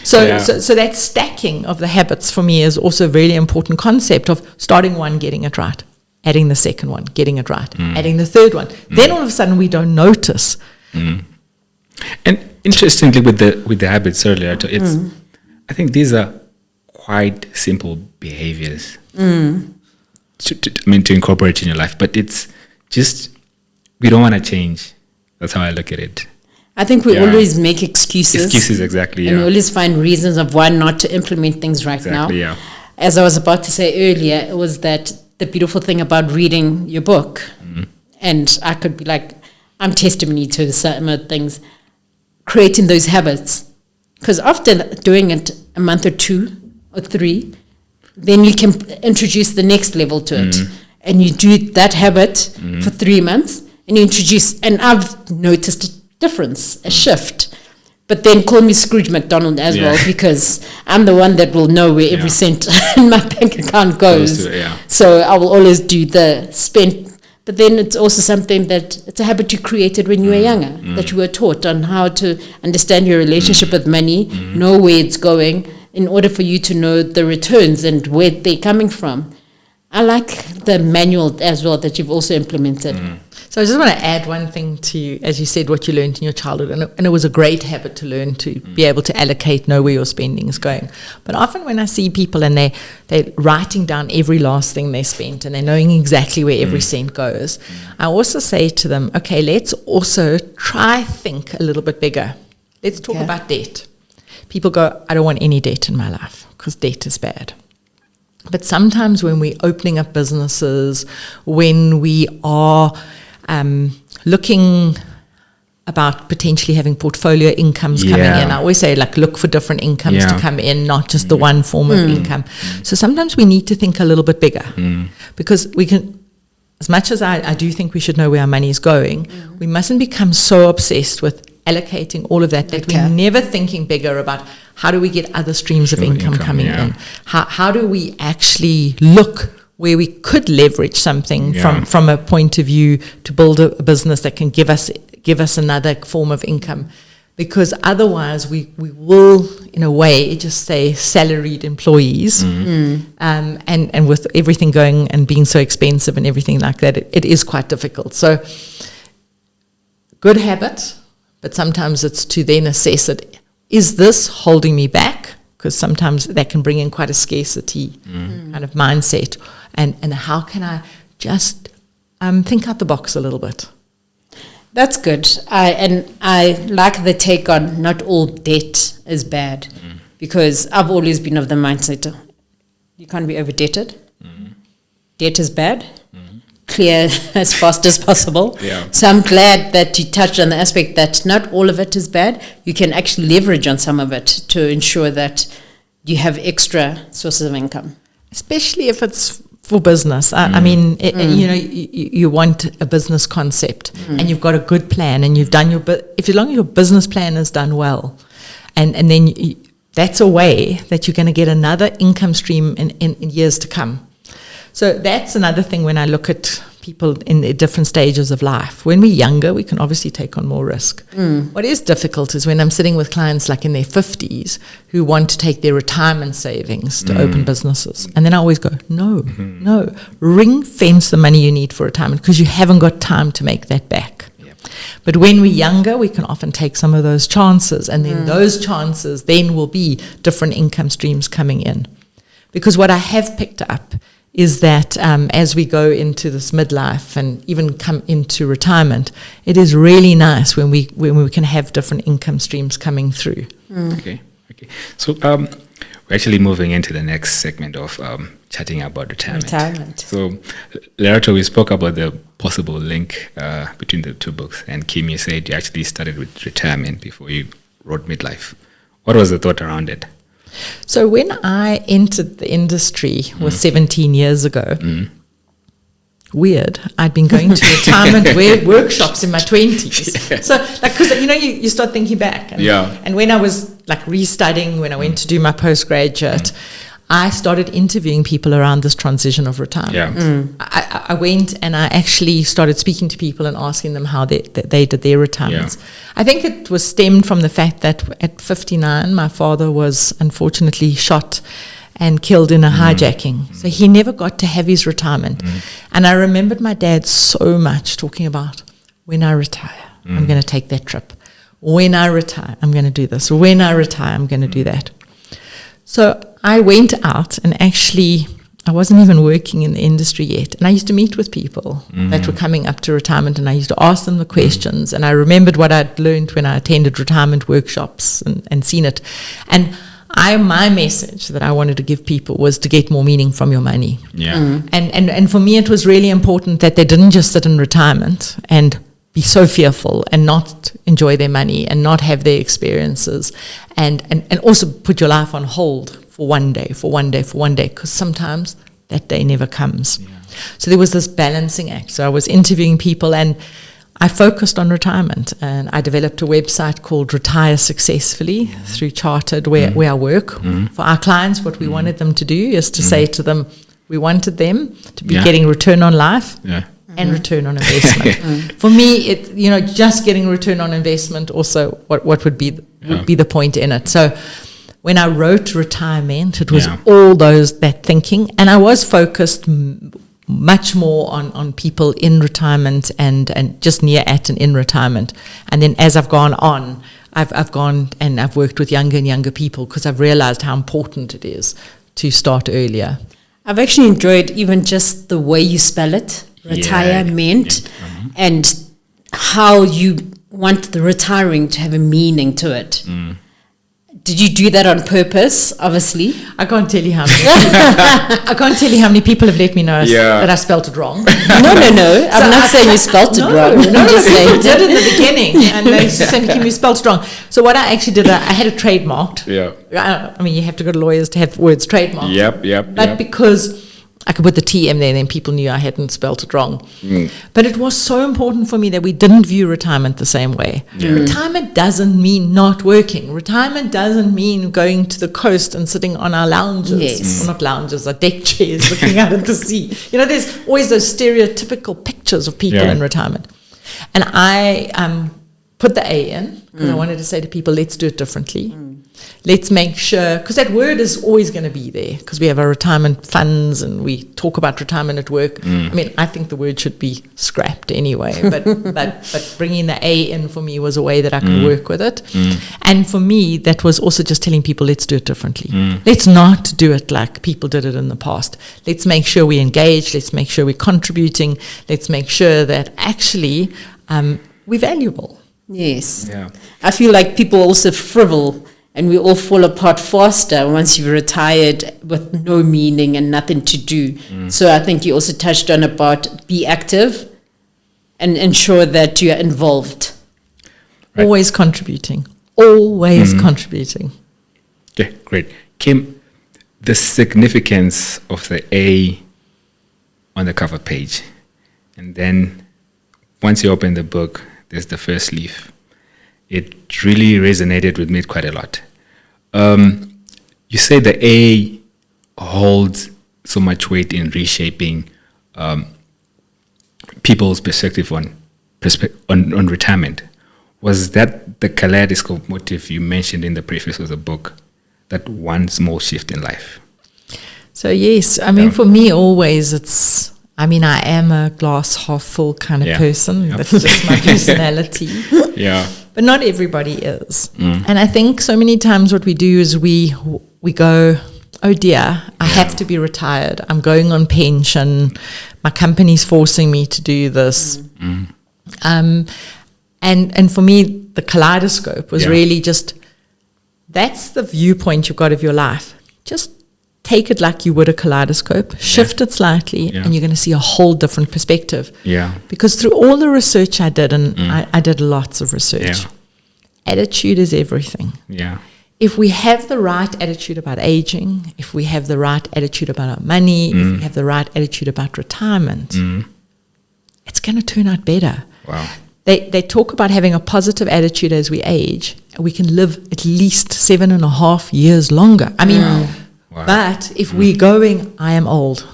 So that stacking of the habits for me is also a really important concept of starting one, getting it right, adding the second one, getting it right, adding the third one. Then all of a sudden we don't notice. And interestingly, with the habits earlier, it's I think these are quite simple behaviors to incorporate in your life, but it's just we don't want to change. That's how I look at it. I think we always make excuses. Excuses, exactly. And we always find reasons of why not to implement things right now. Yeah. As I was about to say earlier, it was that the beautiful thing about reading your book, and I could be like, I'm testimony to some things, creating those habits. Because after doing it a month or 2 or 3, then you can introduce the next level to it. And you do that habit for 3 months, and you introduce, and I've noticed a difference, a shift. But then call me Scrooge McDonald as well, because I'm the one that will know where every cent in my bank account goes. So I will always do the spend. But then it's also something that it's a habit you created when you were younger, that you were taught on how to understand your relationship with money, know where it's going, in order for you to know the returns and where they're coming from. I like the manual as well that you've also implemented. So I just want to add one thing to, as you said, what you learned in your childhood. And it was a great habit to learn to be able to allocate, know where your spending is going. But often when I see people and they're writing down every last thing they spent and they're knowing exactly where every cent goes, I also say to them, okay, let's also think a little bit bigger. Let's talk about debt. People go, I don't want any debt in my life because debt is bad. But sometimes when we're opening up businesses, when we are looking about potentially having portfolio incomes coming in, I always say, like, look for different incomes to come in, not just the one form of income. So sometimes we need to think a little bit bigger because we can, as much as I do think we should know where our money is going, we mustn't become so obsessed with allocating all of that we're never thinking bigger about how do we get other streams of income coming in. How do we actually look where we could leverage something from a point of view to build a business that can give us another form of income, because otherwise we will, in a way, just say salaried employees, and with everything going and being so expensive and everything like that, it is quite difficult. So good habit, but sometimes it's to then assess it. Is this holding me back? Because sometimes that can bring in quite a scarcity kind of mindset. And how can I just think out the box a little bit? That's good. I like the take on not all debt is bad, because I've always been of the mindset you can't be over-debted. Debt is bad. Clear as fast as possible. So I'm glad that you touched on the aspect that not all of it is bad. You can actually leverage on some of it to ensure that you have extra sources of income. Especially if it's for business. I mean, you want a business concept and you've got a good plan and you've done as long as your business plan is done well, and then that's a way that you're going to get another income stream in years to come. So that's another thing when I look at people in the different stages of life. When we're younger, we can obviously take on more risk. What is difficult is when I'm sitting with clients like in their 50s who want to take their retirement savings to open businesses. And then I always go, no, ring fence the money you need for retirement because you haven't got time to make that back. But when we're younger, we can often take some of those chances, and then those chances then will be different income streams coming in. Because what I have picked up is that as we go into this midlife and even come into retirement, it is really nice when we can have different income streams coming through. Okay. So we're actually moving into the next segment of chatting about retirement. So Lerato, we spoke about the possible link between the two books, and Kim, you said you actually started with Retiremeant before you wrote Midlife. What was the thought around it? So when I entered the industry was 17 years ago, weird, I'd been going to retirement workshops in my 20s. So, like, because, you start thinking back. And when I was like restudying, when I went to do my postgraduate, I started interviewing people around this transition of retirement. I went and I actually started speaking to people and asking them how they did their retirements. I think it was stemmed from the fact that at 59, my father was unfortunately shot and killed in a hijacking. So he never got to have his retirement. And I remembered my dad so much talking about, when I retire, I'm going to take that trip. When I retire, I'm going to do this. When I retire, I'm going to do that. So I went out, and actually I wasn't even working in the industry yet. And I used to meet with people that were coming up to retirement, and I used to ask them the questions. And I remembered what I'd learned when I attended retirement workshops and seen it. And my message that I wanted to give people was to get more meaning from your money. And for me, it was really important that they didn't just sit in retirement and be so fearful and not enjoy their money and not have their experiences, and also put your life on hold for one day, because sometimes that day never comes. So there was this balancing act. So I was interviewing people, and I focused on retirement, and I developed a website called Retire Successfully through Chartered, where I work. For our clients, what we wanted them to do is to say to them, we wanted them to be getting return on life and return on investment. For me, just getting return on investment also what would be the point in it. So when I wrote Retiremeant, it was all that thinking, and I was focused much more on people in retirement and just near at and in retirement. And then as I've gone on, I've gone and I've worked with younger and younger people, because I've realized how important it is to start earlier. I've actually enjoyed even just the way you spell it, Retirement, and how you want the retiring to have a meaning to it. Did you do that on purpose? Obviously, I can't tell you how many. I can't tell you how many people have let me know that I spelt it wrong. No. I'm not saying you spelt it wrong. No, just saying you did in the beginning, and they said, "Kim, you spelled it wrong." So what I actually did, I had it trademarked. I mean, you have to go to lawyers to have words trademarked. But because I could put the TM there, and then people knew I hadn't spelt it wrong. But it was so important for me that we didn't view retirement the same way. Retirement doesn't mean not working. Retirement doesn't mean going to the coast and sitting on our lounges. Well, not lounges, our deck chairs looking out at the sea. There's always those stereotypical pictures of people in retirement. And I put the A in, because I wanted to say to people, let's do it differently. Let's make sure, because that word is always going to be there, because we have our retirement funds and we talk about retirement at work. I mean, I think the word should be scrapped anyway, but bringing the A in for me was a way that I could work with it. And for me, that was also just telling people, let's do it differently. Let's not do it like people did it in the past. Let's make sure we engage. Let's make sure we're contributing. Let's make sure that actually we're valuable. Yes. I feel like people also frivol, and we all fall apart faster once you've retired with no meaning and nothing to do. So I think you also touched on about be active and ensure that you're involved. Right. Always contributing. Always contributing. Okay, great. Kim, the significance of the A on the cover page. And then once you open the book, there's the first leaf. It really resonated with me quite a lot. You say the A holds so much weight in reshaping people's perspective on retirement. Was that the kaleidoscope motif you mentioned in the preface of the book, that one small shift in life? So yes, I mean, for me always I am a glass half full kind of person. That's just my personality. But not everybody is. And I think so many times what we do is we go, oh dear, I have to be retired. I'm going on pension. My company's forcing me to do this. And for me, the kaleidoscope was really just, that's the viewpoint you've got of your life. Just take it like you would a kaleidoscope, shift it slightly, and you're going to see a whole different perspective. Because through all the research I did, and I did lots of research, attitude is everything. If we have the right attitude about aging, if we have the right attitude about our money, if we have the right attitude about retirement, it's going to turn out better. They talk about having a positive attitude as we age. we can live at least 7.5 years longer. I mean, Wow. but if we're going, I am old.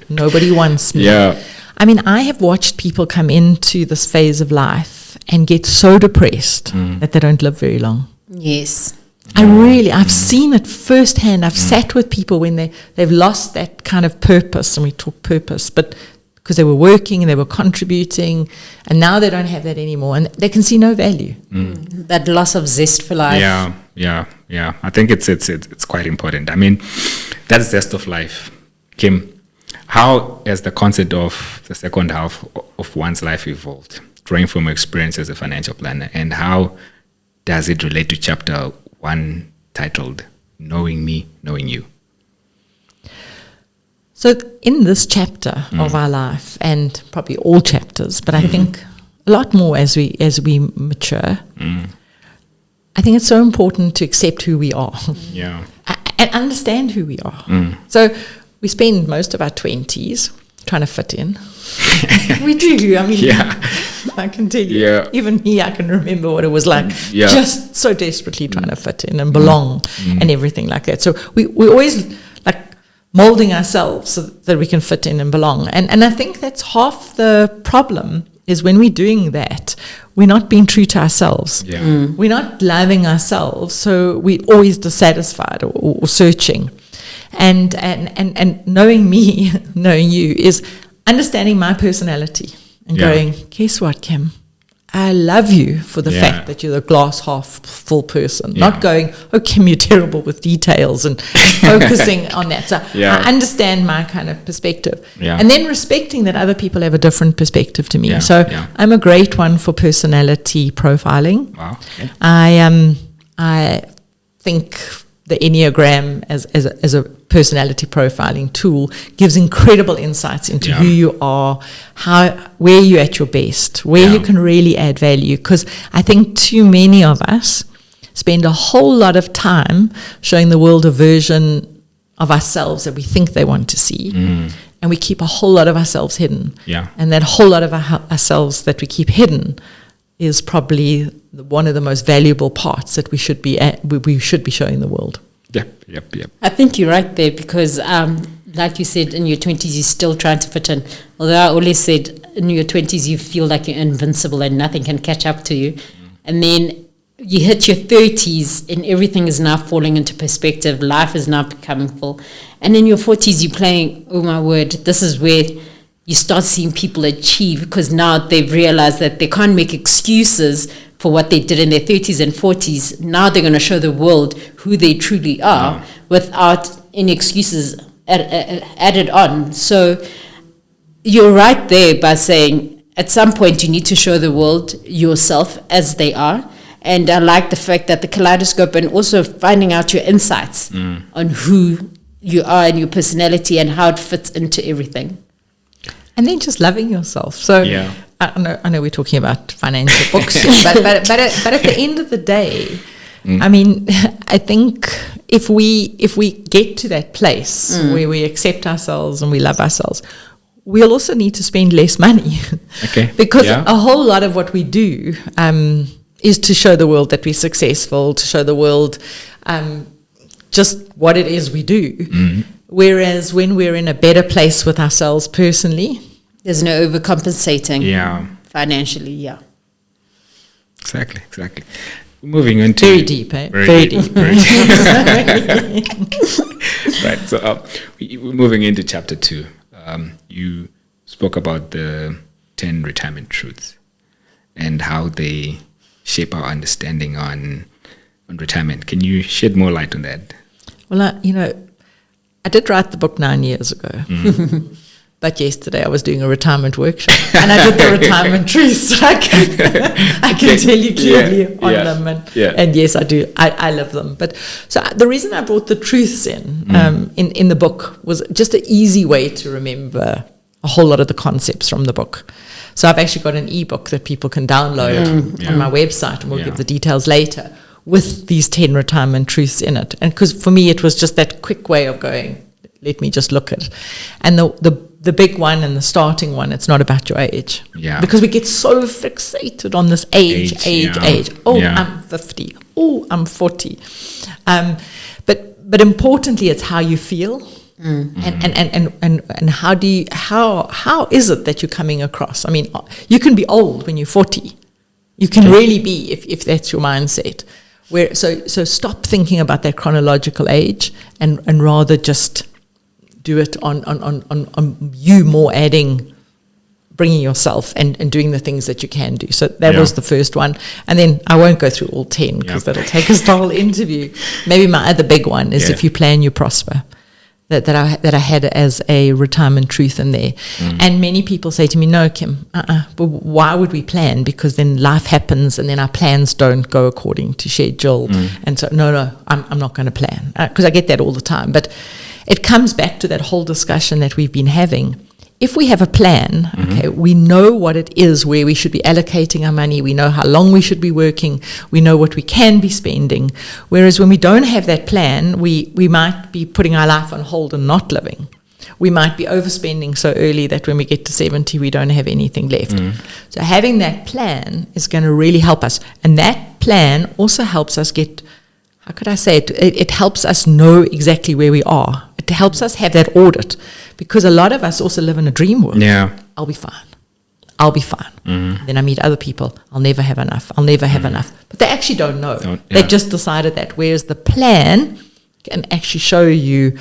Nobody wants me. Yeah. I mean, I have watched people come into this phase of life and get so depressed that they don't live very long. Yes. I've seen it firsthand. I've sat with people when they've lost that kind of purpose, and we talk purpose, but because they were working and they were contributing, and now they don't have that anymore, and they can see no value. That loss of zest for life. Yeah. I think it's quite important. I mean, that's zest of life. Kim, how has the concept of the second half of one's life evolved, drawing from your experience as a financial planner, and how does it relate to chapter 1 titled Knowing Me, Knowing You? So in this chapter of our life, and probably all chapters, but I think a lot more as we mature, I think it's so important to accept who we are. Yeah. And understand who we are. So we spend most of our 20s trying to fit in. We do. I mean, I can tell you. Yeah. Even me, I can remember what it was like. Yeah. Just so desperately trying to fit in and belong and everything like that. So we always like molding ourselves so that we can fit in and belong. And I think that's half the problem, is when we're doing that, we're not being true to ourselves. Yeah. We're not loving ourselves, so we're always dissatisfied or searching. And knowing me, knowing you, is understanding my personality and going, guess what, Kim? I love you for the fact that you're the glass half full person. Not going, oh, Kim, you're terrible with details, and focusing on that. So I understand my kind of perspective. Yeah. And then respecting that other people have a different perspective to me. Yeah. So Yeah. I'm a great one for personality profiling. Wow. Okay. I think the Enneagram as a personality profiling tool gives incredible insights into who you are, where you're at your best, where you can really add value. Because I think too many of us spend a whole lot of time showing the world a version of ourselves that we think they want to see. And we keep a whole lot of ourselves hidden. Yeah. And that whole lot of ourselves that we keep hidden is probably one of the most valuable parts that we should be showing the world. Yep. I think you're right there, because like you said, in your 20s you're still trying to fit in. Although I always said in your 20s you feel like you're invincible and nothing can catch up to you. And then you hit your 30s and everything is now falling into perspective. Life is now becoming full. And in your 40s you're playing, oh my word, this is where you start seeing people achieve, because now they've realized that they can't make excuses for what they did in their 30s and 40s. Now they're going to show the world who they truly are without any excuses added on. So you're right there by saying at some point you need to show the world yourself as they are. And I like the fact that the kaleidoscope, and also finding out your insights on who you are and your personality and how it fits into everything. And then just loving yourself. So I know we're talking about financial books, but at the end of the day, I mean, I think if we get to that place where we accept ourselves and we love ourselves, we'll also need to spend less money. Okay. Because a whole lot of what we do is to show the world that we're successful, to show the world just what it is we do. Whereas when we're in a better place with ourselves personally, there's no overcompensating. Yeah. Financially, Exactly. Moving into very deep, eh? Very deep. Right. So we're moving into chapter 2. You spoke about the 10 retirement truths and how they shape our understanding on retirement. Can you shed more light on that? Well, I did write the book 9 years ago. But yesterday I was doing a retirement workshop and I did the retirement truths. I can tell you clearly on them. And yes, I do. I love them. But so the reason I brought the truths in the book was just an easy way to remember a whole lot of the concepts from the book. So I've actually got an ebook that people can download on my website, and we'll give the details later, with these 10 retirement truths in it. And because for me it was just that quick way of going, let me just look at it. And the the big one and the starting one, it's not about your age. Yeah. Because we get so fixated on this age. Oh, I'm 50. Oh, I'm 40. But importantly, it's how you feel. And how is it that you're coming across? I mean, you can be old when you're 40. You can really be, if that's your mindset. So stop thinking about that chronological age and rather just do it on you more bringing yourself and doing the things that you can do. So that was the first one. And then I won't go through all 10 because that'll take us the whole interview. Maybe my other big one is if you plan, you prosper. That I had as a retirement truth in there. And many people say to me, no, Kim, but why would we plan? Because then life happens and then our plans don't go according to schedule. And so, no, I'm not going to plan. Because I get that all the time. But it comes back to that whole discussion that we've been having. If we have a plan, we know what it is, where we should be allocating our money, we know how long we should be working, we know what we can be spending. Whereas when we don't have that plan, we might be putting our life on hold and not living. We might be overspending so early that when we get to 70, we don't have anything left. So having that plan is going to really help us. And that plan also helps us get, how could I say it? It helps us know exactly where we are. It helps us have that audit, because a lot of us also live in a dream world. Yeah. I'll be fine. Then I meet other people. I'll never have enough. But they actually don't know. They've just decided that. Whereas the plan can actually show you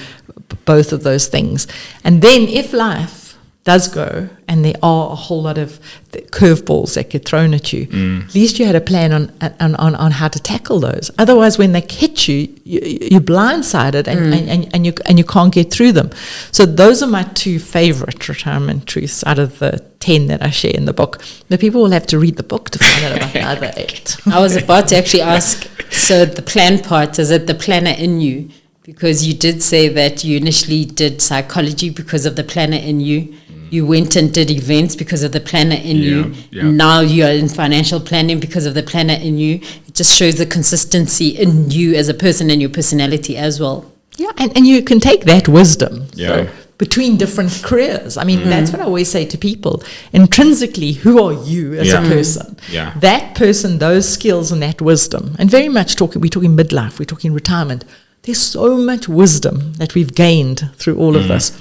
both of those things. And then if life does go and there are a whole lot of curveballs that get thrown at you, at least you had a plan on how to tackle those. Otherwise, when they hit you, you're blindsided and you can't get through them. So those are my two favorite retirement truths out of the 10 that I share in the book. The people will have to read the book to find out about the other 8. I was about to actually ask, so the plan part, is it the planner in you? Because you did say that you initially did psychology because of the planner in you. You went and did events because of the planner in you. Now you are in financial planning because of the planner in you. It just shows the consistency in you as a person and your personality as well. Yeah, and you can take that wisdom so, between different careers. I mean, that's what I always say to people. Intrinsically, who are you as a person? That person, those skills and that wisdom. And very much we're talking midlife, we're talking retirement. There's so much wisdom that we've gained through all of this.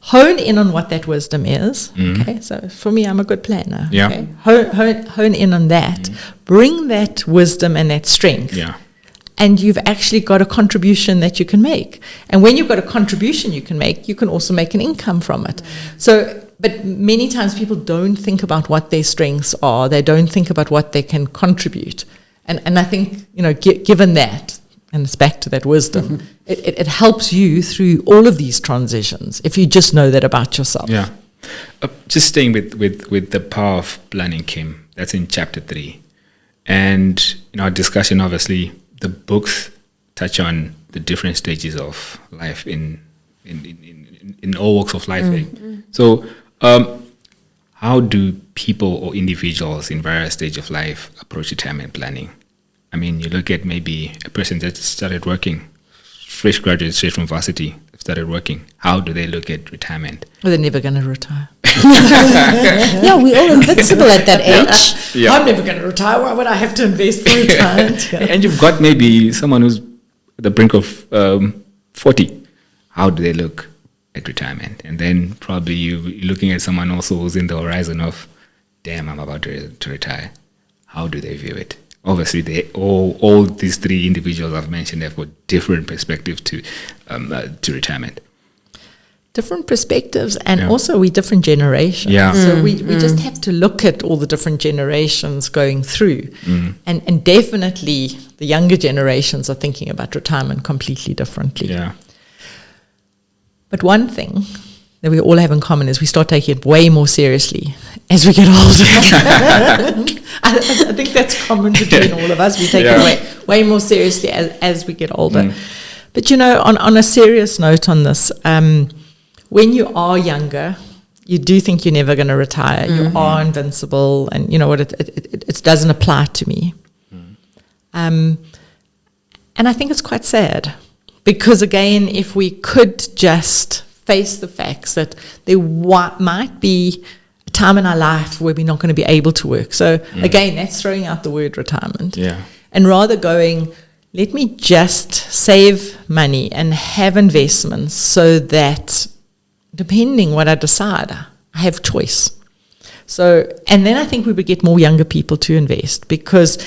Hone in on what that wisdom is. Okay, so for me, I'm a good planner. Okay? Hone in on that. Bring that wisdom and that strength. And you've actually got a contribution that you can make. And when you've got a contribution you can make, you can also make an income from it. So, but many times people don't think about what their strengths are. They don't think about what they can contribute. And I think, given that, and it's back to that wisdom, it helps you through all of these transitions if you just know that about yourself. Just staying with the power of planning, Kim, that's in chapter 3. And in our discussion, obviously, the books touch on the different stages of life in all walks of life. So how do people or individuals in various stages of life approach retirement planning? I mean, you look at maybe a person that started working, fresh graduate straight from varsity, started working. How do they look at retirement? Well, they're never going to retire. We're all invincible at that age. I'm never going to retire. Why would I have to invest for retirement? And you've got maybe someone who's at the brink of 40. How do they look at retirement? And then probably you're looking at someone also who's in the horizon of, damn, I'm about to retire. How do they view it? Obviously, all these 3 individuals I've mentioned have got different perspectives to retirement. Different perspectives, and also we different generations. So we just have to look at all the different generations going through. And definitely the younger generations are thinking about retirement completely differently. But one thing that we all have in common is we start taking it way more seriously as we get older. I think that's common between all of us. We take it way more seriously as we get older. But on a serious note on this, when you are younger, you do think you're never going to retire. You are invincible, and you know what? It doesn't apply to me. And I think it's quite sad, because again, if we could just face the facts that there might be a time in our life where we're not going to be able to work. So again, that's throwing out the word retirement. Yeah. And rather going, let me just save money and have investments so that depending what I decide, I have choice. So, and then I think we would get more younger people to invest because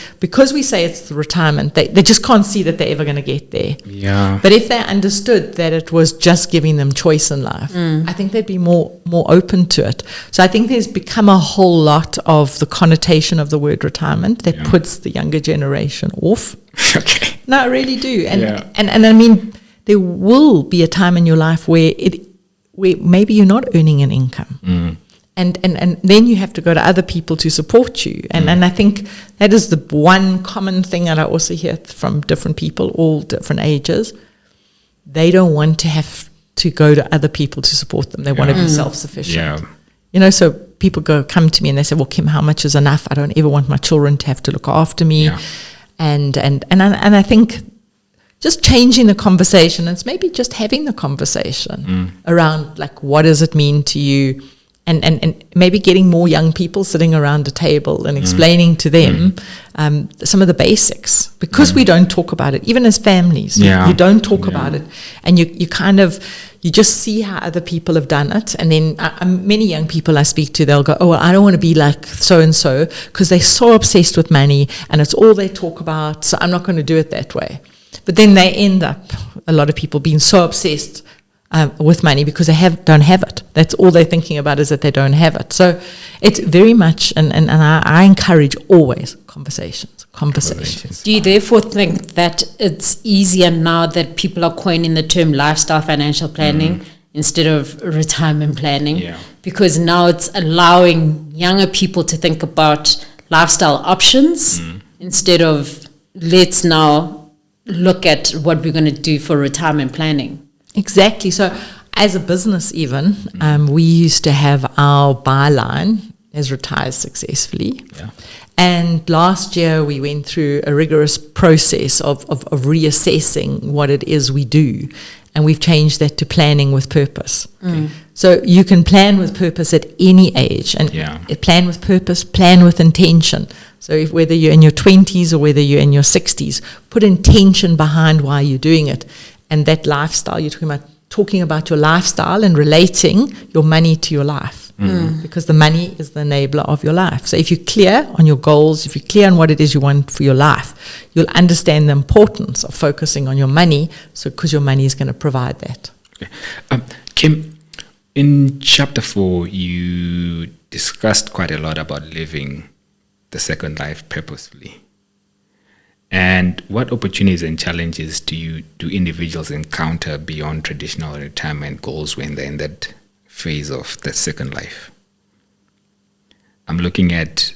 we say it's the retirement, they just can't see that they're ever going to get there. Yeah. But if they understood that it was just giving them choice in life, I think they'd be more open to it. So I think there's become a whole lot of the connotation of the word retirement that puts the younger generation off. Okay. No, I really do. And I mean, there will be a time in your life where maybe you're not earning an income. And then you have to go to other people to support you. And I think that is the one common thing that I also hear from different people, all different ages. They don't want to have to go to other people to support them. They want to be self-sufficient. Yeah. You know, so people come to me and they say, well, Kim, how much is enough? I don't ever want my children to have to look after me. Yeah. And I think just changing the conversation, it's maybe just having the conversation around, like, what does it mean to you? And maybe getting more young people sitting around a table and explaining to them some of the basics, because we don't talk about it, even as families. You don't talk about it, and you kind of, you just see how other people have done it. And then many young people I speak to, they'll go, oh, well, I don't want to be like so-and-so because they're so obsessed with money and it's all they talk about, so I'm not going to do it that way. But then they end up, a lot of people, being so obsessed with money because they don't have it. That's all they're thinking about, is that they don't have it. So it's very much, and I encourage always conversations. Do you therefore think that it's easier now that people are coining the term lifestyle financial planning instead of retirement planning? Yeah. Because now it's allowing younger people to think about lifestyle options instead of, let's now look at what we're going to do for retirement planning. Exactly. So as a business even, we used to have our byline as Retire Successfully. Yeah. And last year we went through a rigorous process of reassessing what it is we do. And we've changed that to planning with purpose. So you can plan with purpose at any age. And plan with purpose, plan with intention. So whether you're in your 20s or whether you're in your 60s, put intention behind why you're doing it. And that lifestyle, you're talking about your lifestyle and relating your money to your life. Because the money is the enabler of your life. So if you're clear on your goals, if you're clear on what it is you want for your life, you'll understand the importance of focusing on your money, so because your money is going to provide that. Okay. Kim, in chapter 4, you discussed quite a lot about living the second life purposefully. And what opportunities and challenges do individuals encounter beyond traditional retirement goals when they're in that phase of the second life? I'm looking at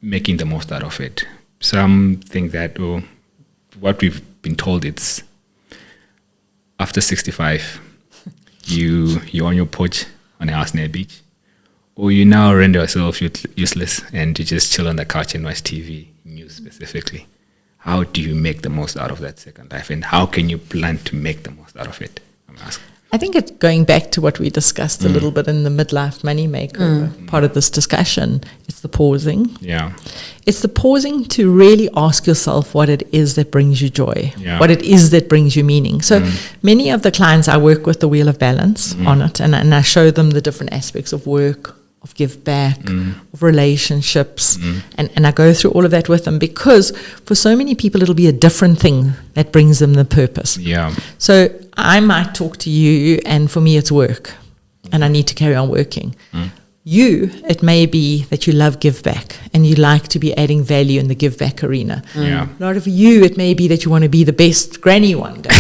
making the most out of it. Some think that, what we've been told, it's after 65, you're on your porch on a house near a beach, or you now render yourself useless and you just chill on the couch and watch TV, news specifically. How do you make the most out of that second life, and how can you plan to make the most out of it? I'm asking. I think it's going back to what we discussed a little bit in the Midlife Money Makeover part of this discussion. It's the pausing. Yeah. It's the pausing to really ask yourself what it is that brings you joy, what it is that brings you meaning. So many of the clients I work with, the Wheel of Balance on it, and I show them the different aspects of work, of give back, of relationships, and I go through all of that with them, because for so many people it'll be a different thing that brings them the purpose. Yeah. So I might talk to you, and for me it's work, and I need to carry on working. You, it may be that you love give back and you like to be adding value in the give back arena. Yeah. A lot of you, it may be that you want to be the best granny one day.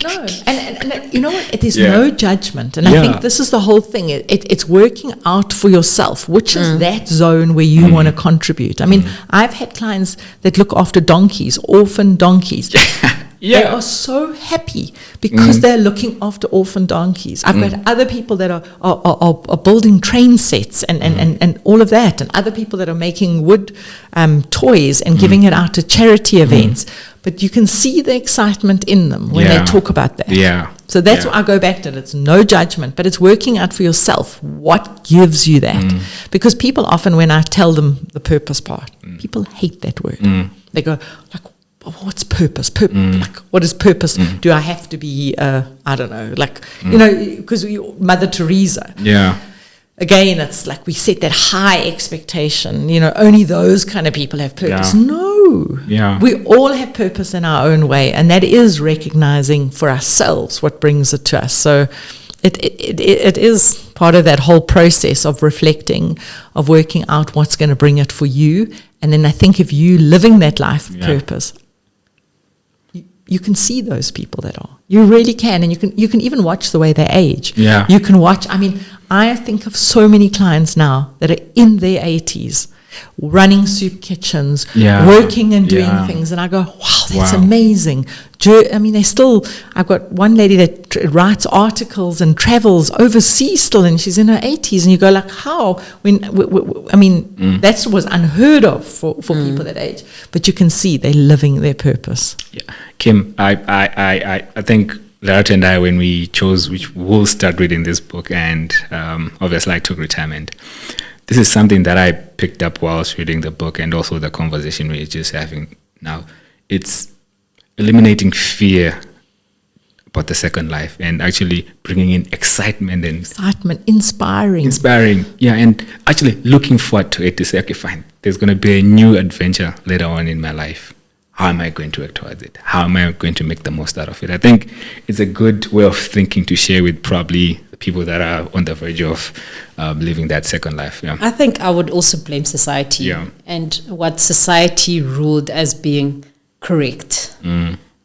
No, and you know what? It is no judgment, and I think this is the whole thing. It's working out for yourself, which is that zone where you want to contribute. I mean, I've had clients that look after donkeys, orphan donkeys. They are so happy because they're looking after orphan donkeys. I've got other people that are building train sets and all of that, and other people that are making wood toys and giving it out to charity events. But you can see the excitement in them when they talk about that. Yeah. So that's why I go back to it. It's no judgment, but it's working out for yourself what gives you that. Because people often, when I tell them the purpose part, people hate that word. They go, like, what's purpose? Like, what is purpose? Do I have to be, I don't know, like, you know, because Mother Teresa. Yeah. Again, it's like we set that high expectation, you know, only those kind of people have purpose. Yeah. No. Yeah. We all have purpose in our own way, and that is recognizing for ourselves what brings it to us. So it is part of that whole process of reflecting, of working out what's going to bring it for you. And then I think if you living that life of purpose, you can see those people that are. You really can, and you can even watch the way they age. Yeah. You can watch. I mean, I think of so many clients now that are in their 80s, running soup kitchens, working and doing things, and I go, wow, that's amazing. I mean, I've got one lady that writes articles and travels overseas still, and she's in her 80s, and you go like, how? That was unheard of for people that age, but you can see they're living their purpose. Yeah. Kim, I think Lerato and I, when we chose which we'll start reading this book, and obviously I took Retirement. This is something that I picked up whilst reading the book, and also the conversation we're just having now. It's eliminating fear about the second life and actually bringing in excitement, inspiring, and actually looking forward to it, to say, okay, fine, there's going to be a new adventure later on in my life. How am I going to work towards it? How am I going to make the most out of it? I think it's a good way of thinking to share with probably the people that are on the verge of living that second life. Yeah. I think I would also blame society and what society ruled as being correct.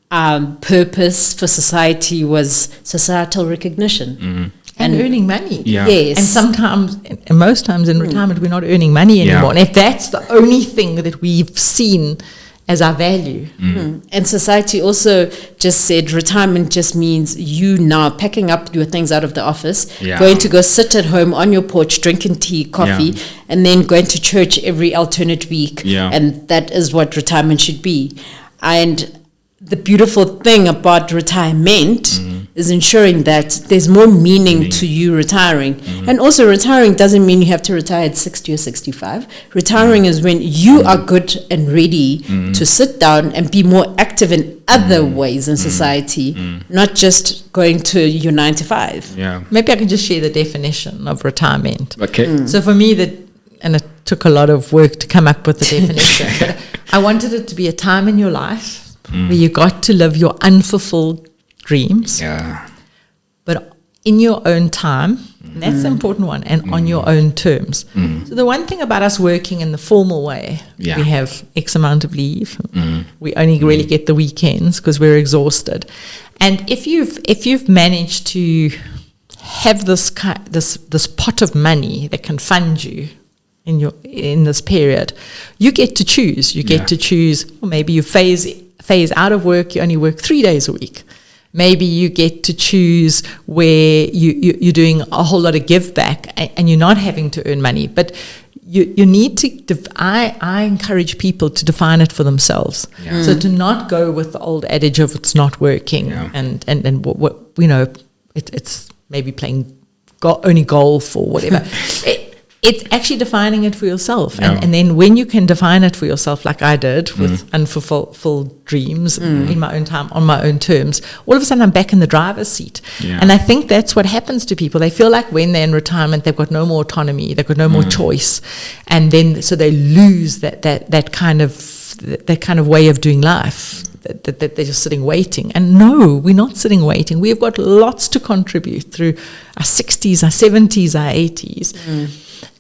Purpose for society was societal recognition. And earning money. Yes. And sometimes, and most times in retirement, we're not earning money anymore. And if that's the only thing that we've seen as our value. And society also just said retirement just means you now packing up your things out of the office, going to go sit at home on your porch, drinking tea, coffee, and then going to church every alternate week. And that is what retirement should be. And the beautiful thing about retirement is ensuring that there's more meaning to you retiring. And also retiring doesn't mean you have to retire at 60 or 65. Retiring is when you are good and ready to sit down and be more active in other ways in society, not just going to your 9 to 5. Maybe I can just share the definition of retirement. Okay. So for me, and it took a lot of work to come up with the definition, but I wanted it to be a time in your life where you got to live your unfulfilled dreams, but in your own time. And that's the important one, and on your own terms. So the one thing about us working in the formal way, we have X amount of leave. We only really get the weekends because we're exhausted. And if you've managed to have this pot of money that can fund you in this period, you get to choose. You get to choose. Or maybe you phase out of work. You only work 3 days a week. Maybe you get to choose where you're doing a whole lot of give back and you're not having to earn money. But you need to, I encourage people to define it for themselves. So to not go with the old adage of it's not working and what it's maybe playing only golf or whatever. It's actually defining it for yourself. And then when you can define it for yourself, like I did with unfulfilled dreams in my own time, on my own terms, all of a sudden I'm back in the driver's seat. And I think that's what happens to people. They feel like when they're in retirement, they've got no more autonomy, they've got no more choice. And then so they lose that kind of way of doing life. That they're just sitting waiting. And no, we're not sitting waiting. We've got lots to contribute through our 60s, our 70s, our 80s.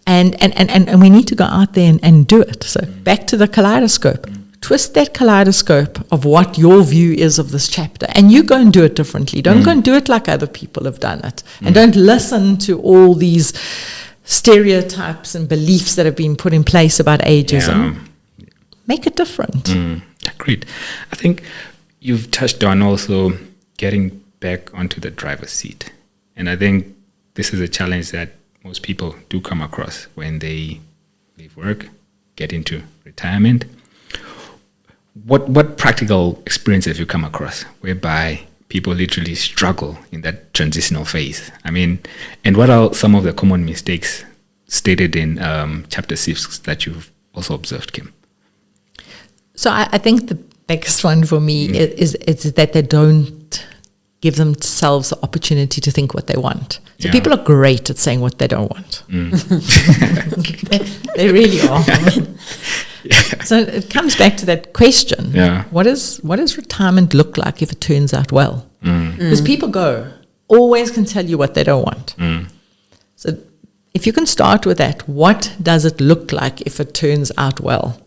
And we need to go out there and do it. So back to the kaleidoscope. Twist that kaleidoscope of what your view is of this chapter. And you go and do it differently. Don't go and do it like other people have done it. And don't listen to all these stereotypes and beliefs that have been put in place about ageism. Make it different. Great. I think you've touched on also getting back onto the driver's seat. And I think this is a challenge that most people do come across when they leave work, get into retirement. What practical experience have you come across whereby people literally struggle in that transitional phase. I mean, and what are some of the common mistakes stated in chapter 6 that you've also observed, Kim? So I think the biggest one for me is that they don't give themselves the opportunity to think what they want. So people are great at saying what they don't want. they really are. So it comes back to that question. What does retirement look like if it turns out well? Because people always can tell you what they don't want. So if you can start with that, what does it look like if it turns out well?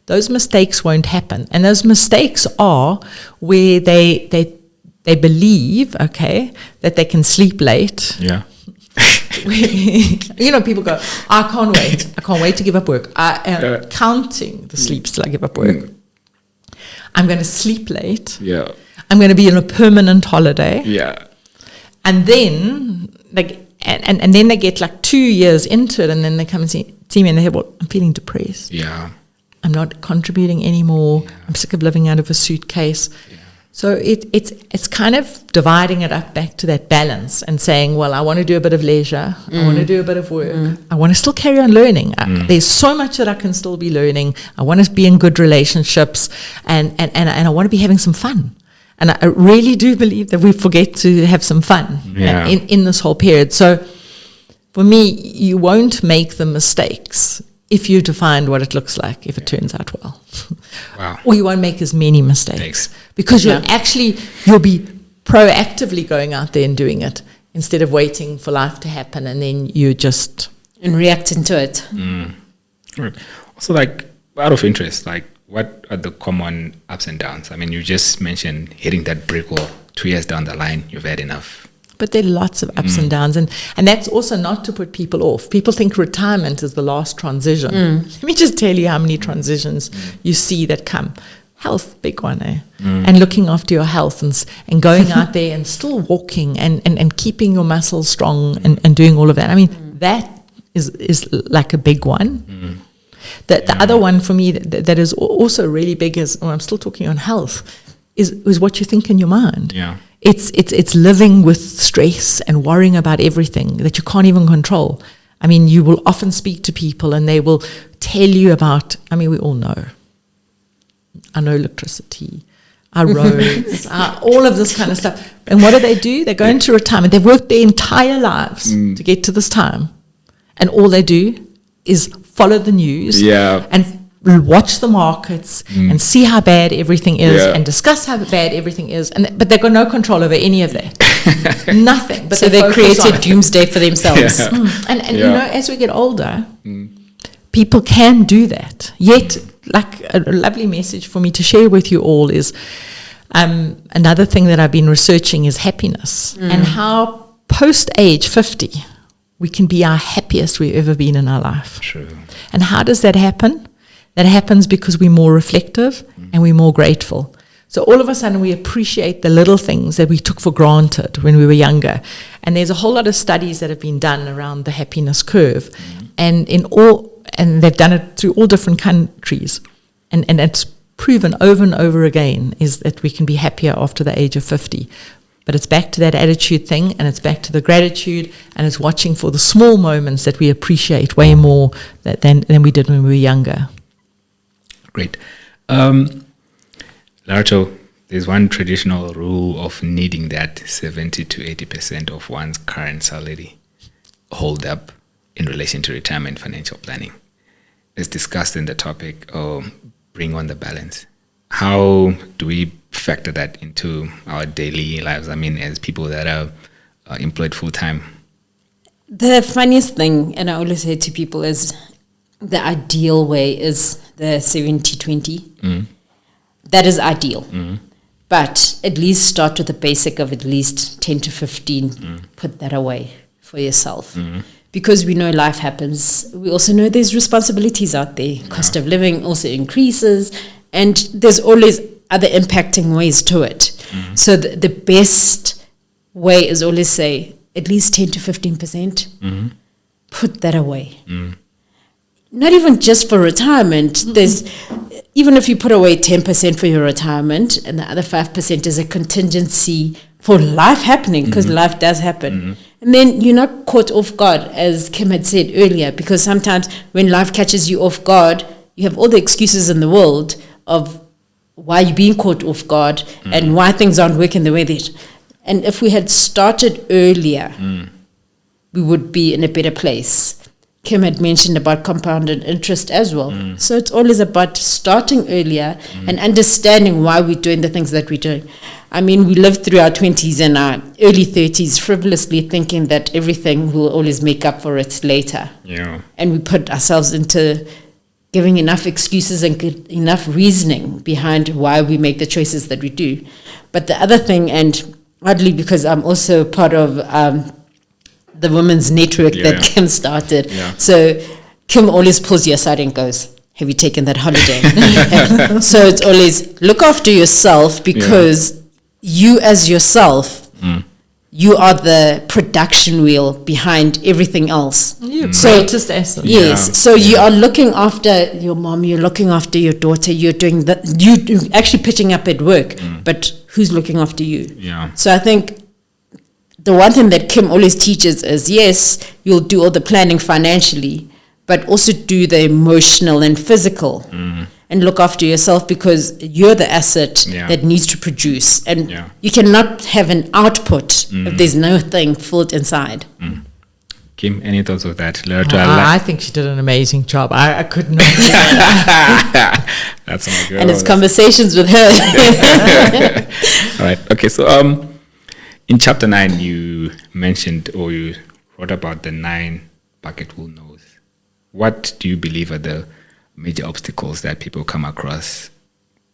Those mistakes won't happen. And those mistakes are where they believe, that they can sleep late. People go, I can't wait to give up work. I am counting the sleeps till I give up work. I'm going to sleep late. I'm going to be on a permanent holiday. And then and then they get like 2 years into it, and then they come and see me and they say, well, I'm feeling depressed. I'm not contributing anymore. I'm sick of living out of a suitcase. So it's kind of dividing it up back to that balance and saying, well, I want to do a bit of leisure. I want to do a bit of work. I want to still carry on learning. There's so much that I can still be learning. I want to be in good relationships, and I want to be having some fun. And I really do believe that we forget to have some fun in this whole period. So for me, you won't make the mistakes if you define what it looks like if it turns out well. Or you won't make as many mistakes because you'll be proactively going out there and doing it instead of waiting for life to happen and then you just and reacting to it. Right. Also, out of interest, what are the common ups and downs? I mean, you just mentioned hitting that brick wall 2 years down the line, you've had enough. But there are lots of ups and downs. And that's also not to put people off. People think retirement is the last transition. Let me just tell you how many transitions you see that come. Health, big one, And looking after your health and going out there and still walking and keeping your muscles strong and doing all of that. I mean, that is like a big one. The other one for me that is also really big is, I'm still talking on health, is what you think in your mind. It's living with stress and worrying about everything that you can't even control. I mean, you will often speak to people and they will tell you about, we all know. I know electricity, our roads, all of this kind of stuff. And what do? They go into retirement. They've worked their entire lives to get to this time. And all they do is follow the news and watch the markets and see how bad everything is and discuss how bad everything is. But they've got no control over any of that. Nothing. But so they created doomsday for themselves. And as we get older, people can do that. Yet, like a lovely message for me to share with you all is another thing that I've been researching is happiness and how post age 50 we can be our happiest we've ever been in our life. True. And how does that happen? That happens because we're more reflective and we're more grateful. So all of a sudden we appreciate the little things that we took for granted when we were younger. And there's a whole lot of studies that have been done around the happiness curve. And they've done it through all different countries. And it's proven over and over again is that we can be happier after the age of 50. But it's back to that attitude thing, and it's back to the gratitude, and it's watching for the small moments that we appreciate way more than we did when we were younger. Great. Lerato, there's one traditional rule of needing that 70 to 80% of one's current salary hold up in relation to retirement financial planning. It's discussed in the topic of bring on the balance. How do we factor that into our daily lives? I mean, as people that are employed full-time. The funniest thing, and I always say to people, is the ideal way is the 70-20. That is ideal. But at least start with the basic of at least 10 to 15. Put that away for yourself. Because we know life happens. We also know there's responsibilities out there. Cost of living also increases. And there's always other impacting ways to it. So the best way is always say at least 10 to 15%. Put that away. Not even just for retirement. even if you put away 10% for your retirement and the other 5% is a contingency for life happening, because life does happen. And then you're not caught off guard, as Kim had said earlier, because sometimes when life catches you off guard, you have all the excuses in the world of why you're being caught off guard and why things aren't working the way they should. And if we had started earlier, we would be in a better place. Kim had mentioned about compounded interest as well. So it's always about starting earlier and understanding why we're doing the things that we're doing. I mean, we lived through our 20s and our early 30s frivolously thinking that everything will always make up for it later. Yeah. And we put ourselves into giving enough excuses and enough reasoning behind why we make the choices that we do. But the other thing, and oddly because I'm also part of the women's network that Kim started, so Kim always pulls you aside and goes, have you taken that holiday? So it's always look after yourself, because you as yourself, you are the production wheel behind everything else. Greatest asset. Yes. So you are looking after your mom, you're looking after your daughter, you're doing that, you actually pitching up at work, but who's looking after you? Yeah. So I think the one thing that Kim always teaches is, yes, you'll do all the planning financially, but also do the emotional and physical and look after yourself, because you're the asset that needs to produce. And you cannot have an output if there's nothing filled inside. Kim, any thoughts of that? Lerato, I think she did an amazing job. I could not do that. That's my girl. And it's conversations with her. All right. Okay. So in chapter 9, you mentioned, or you wrote about the 9 bucket wheel no's. What do you believe are the major obstacles that people come across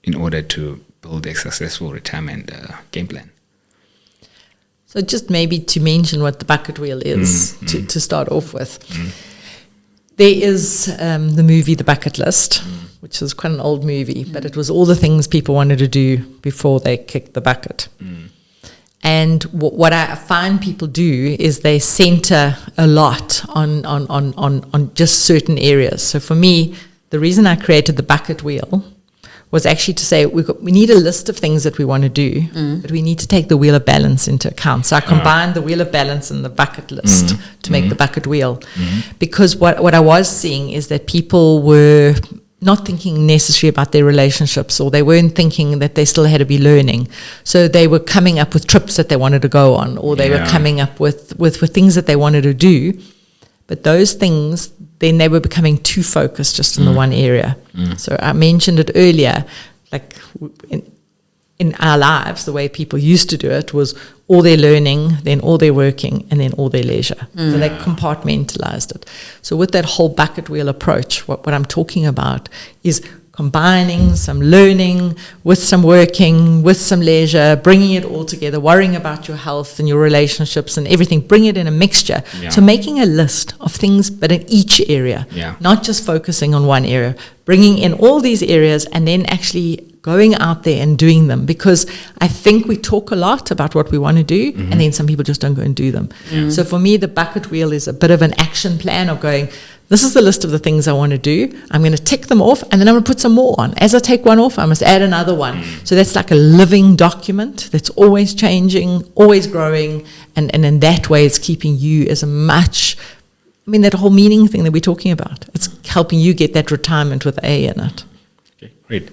in order to build a successful retirement game plan? So just maybe to mention what the bucket wheel is to start off with. There is the movie The Bucket List, which is quite an old movie, but it was all the things people wanted to do before they kicked the bucket. And what I find people do is they center a lot on just certain areas. So for me, the reason I created the bucket wheel was actually to say we need a list of things that we want to do, but we need to take the wheel of balance into account. So I combined the wheel of balance and the bucket list to make the bucket wheel. Because what I was seeing is that people were not thinking necessarily about their relationships, or they weren't thinking that they still had to be learning. So they were coming up with trips that they wanted to go on, or they were coming up with things that they wanted to do. But those things, then they were becoming too focused just in the one area. So I mentioned it earlier, like in our lives, the way people used to do it was all their learning, then all their working, and then all their leisure. So they compartmentalized it. So with that whole bucket wheel approach, what I'm talking about is combining some learning with some working, with some leisure, bringing it all together, worrying about your health and your relationships and everything, bring it in a mixture. So making a list of things, but in each area, not just focusing on one area, bringing in all these areas and then actually going out there and doing them. Because I think we talk a lot about what we want to do, and then some people just don't go and do them. So for me, the bucket wheel is a bit of an action plan of going, this is the list of the things I want to do. I'm going to tick them off, and then I'm going to put some more on. As I take one off, I must add another one. So that's like a living document that's always changing, always growing, and in that way it's keeping you as much, that whole meaning thing that we're talking about. It's helping you get that retirement with A in it. Okay, great.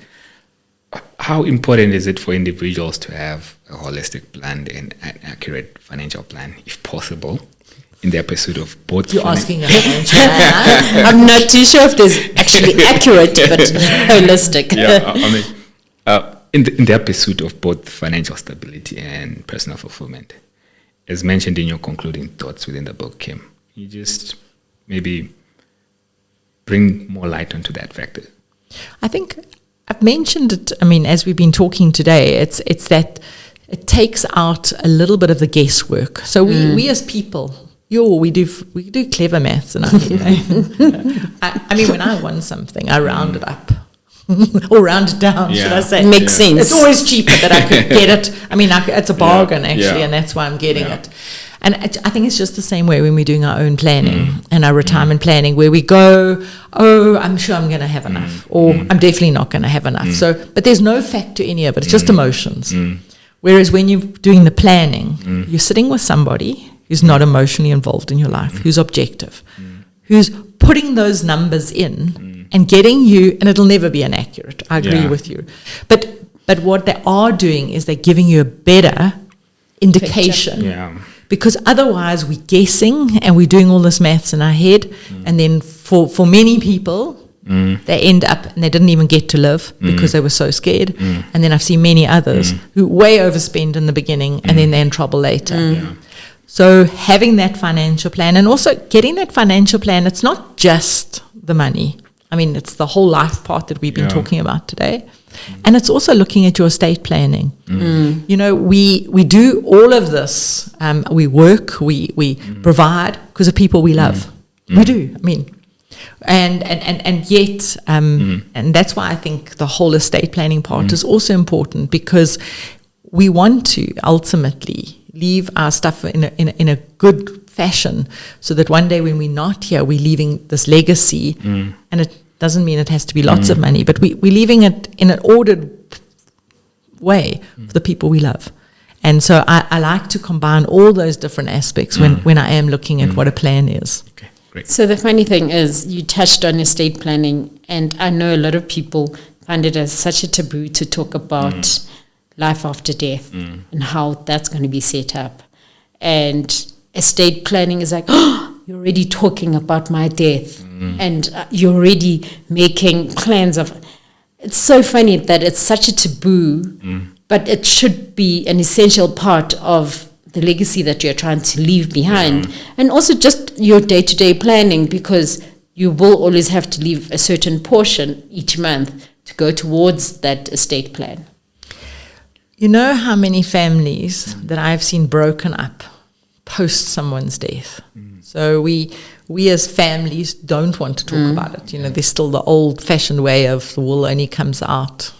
How important is it for individuals to have a holistic plan and an accurate financial plan, if possible, in their pursuit of both? You're asking a financial plan. I'm not too sure if there's actually accurate, but holistic. In their pursuit of both financial stability and personal fulfillment, as mentioned in your concluding thoughts within the book, Kim, you just maybe bring more light onto that factor. I think I've mentioned it, as we've been talking today, it's that it takes out a little bit of the guesswork. So we as people, we do clever maths in our head. When I won something, I round it up. Or round it down, should I say. Makes sense. It's always cheaper that I could get it. It's a bargain, actually, and that's why I'm getting it. And I think it's just the same way when we're doing our own planning and our retirement planning, where we go, oh, I'm sure I'm going to have enough, or I'm definitely not going to have enough. So, but there's no fact to any of it. It's just emotions. Whereas when you're doing the planning, you're sitting with somebody who's not emotionally involved in your life, who's objective, who's putting those numbers in and getting you, and it'll never be inaccurate. I agree with you. But what they are doing is they're giving you a better indication. Yeah. Because otherwise we're guessing and we're doing all this maths in our head. And then for many people, they end up and they didn't even get to live because they were so scared. And then I've seen many others who way overspend in the beginning and then they're in trouble later. So having that financial plan, and also getting that financial plan, it's not just the money. I mean, it's the whole life part that we've been talking about today. And it's also looking at your estate planning. You know, we do all of this. We work, we provide because of people we love. We do. I mean, and yet, and that's why I think the whole estate planning part is also important, because we want to ultimately leave our stuff in a good fashion, so that one day when we're not here, we're leaving this legacy. And it doesn't mean it has to be lots of money, but we're leaving it in an ordered way for the people we love. And so I like to combine all those different aspects when I am looking at what a plan is. Okay, great. So the funny thing is, you touched on estate planning, and I know a lot of people find it as such a taboo to talk about life after death and how that's going to be set up. And estate planning is like, oh, you're already talking about my death, and you're already making plans of. It's so funny that it's such a taboo, but it should be an essential part of the legacy that you're trying to leave behind, and also just your day-to-day planning, because you will always have to leave a certain portion each month to go towards that estate plan. You know how many families that I've seen broken up post someone's death? So we as families don't want to talk about it. You know, there's still the old-fashioned way of the wool only comes out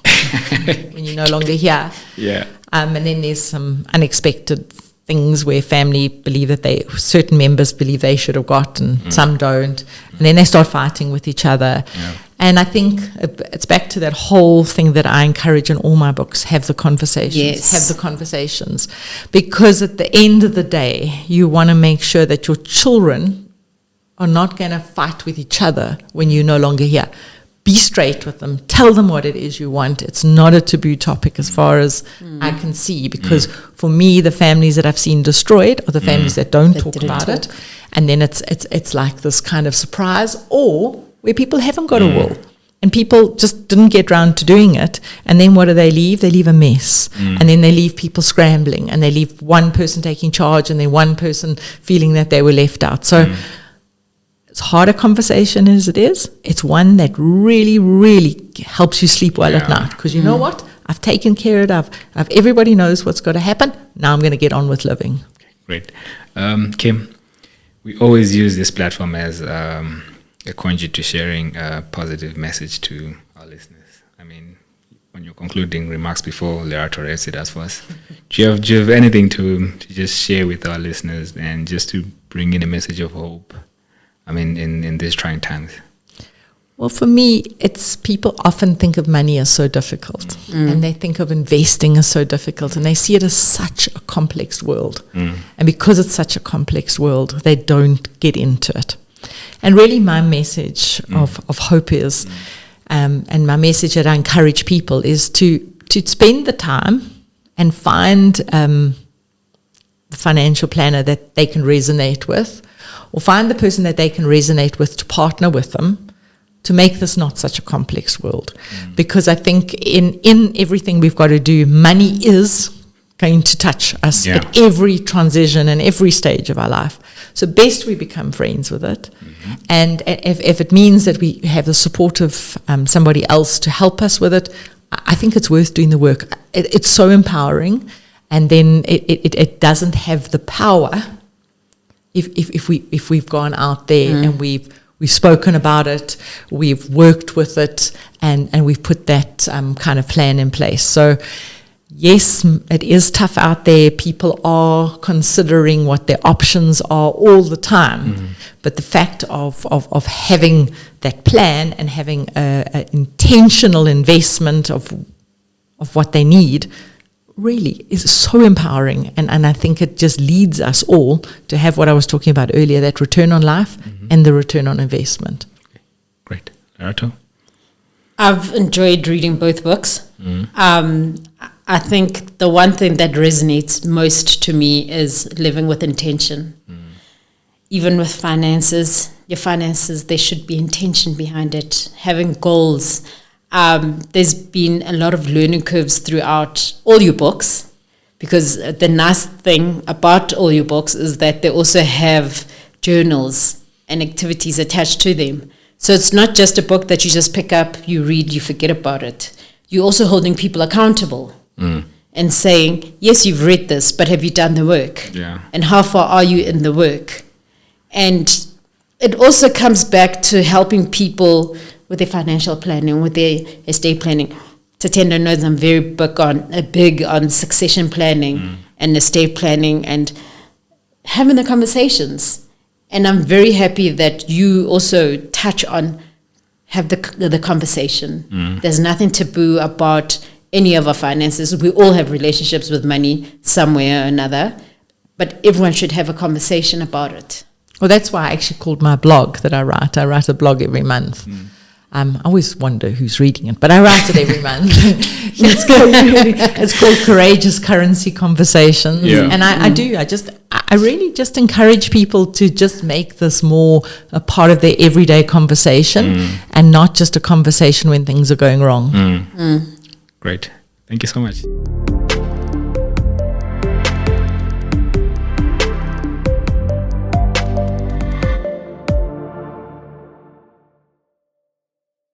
when you're no longer here. Yeah. And then there's some unexpected things where family believe that certain members believe they should have got, and some don't. And then they start fighting with each other. Yeah. And I think it's back to that whole thing that I encourage in all my books: have the conversations. Yes. Have the conversations. Because at the end of the day, you want to make sure that your children are not going to fight with each other when you're no longer here. Be straight with them. Tell them what it is you want. It's not a taboo topic as far as I can see, because for me, the families that I've seen destroyed are the families that don't talk about it. And then it's like this kind of surprise, or where people haven't got a will and people just didn't get round to doing it. And then what do they leave? They leave a mess. And then they leave people scrambling, and they leave one person taking charge and then one person feeling that they were left out. So as hard a conversation as it is, it's one that really, really helps you sleep well at night. Because you know what? I've taken care of it. I've everybody knows what's going to happen. Now I'm going to get on with living. Okay, great. Kim, we always use this platform as a conduit to sharing a positive message to our listeners. I mean, on your concluding remarks before Lerato reads it as for us, do you have anything to just share with our listeners, and just to bring in a message of hope? I mean, in these trying times. Well, for me, it's people often think of money as so difficult, and they think of investing as so difficult, and they see it as such a complex world. And because it's such a complex world, they don't get into it. And really my message of hope is, and my message that I encourage people is to spend the time and find the financial planner that they can resonate with, or find the person that they can resonate with to partner with them, to make this not such a complex world. Because I think in everything we've got to do, money is going to touch us at every transition and every stage of our life. So best we become friends with it. And if it means that we have the support of somebody else to help us with it, I think it's worth doing the work. It's so empowering. And then it doesn't have the power if we've gone out there and we've spoken about it, we've worked with it, and we've put that kind of plan in place. So yes, it is tough out there. People are considering what their options are all the time. But the fact of having that plan and having an intentional investment of what they need really is so empowering. And I think it just leads us all to have what I was talking about earlier, that return on life and the return on investment. Great. Lerato? I've enjoyed reading both books. I think the one thing that resonates most to me is living with intention. Even with finances, your finances, there should be intention behind it, having goals. There's been a lot of learning curves throughout all your books, because the nice thing about all your books is that they also have journals and activities attached to them. So it's not just a book that you just pick up, you read, you forget about it. You're also holding people accountable and saying, yes, you've read this, but have you done the work? Yeah. And how far are you in the work? And it also comes back to helping people with their financial planning, with their estate planning. Tatenda knows I'm very big on succession planning and estate planning and having the conversations. And I'm very happy that you also touch on, have the conversation. There's nothing taboo about any of our finances. We all have relationships with money somewhere or another, but everyone should have a conversation about it. Well, that's why I actually called my blog that I write. I write a blog every month. I always wonder who's reading it, but I write it every month. It's called Courageous Currency Conversations. Yeah. And I really just encourage people to just make this more a part of their everyday conversation and not just a conversation when things are going wrong. Great. Thank you so much.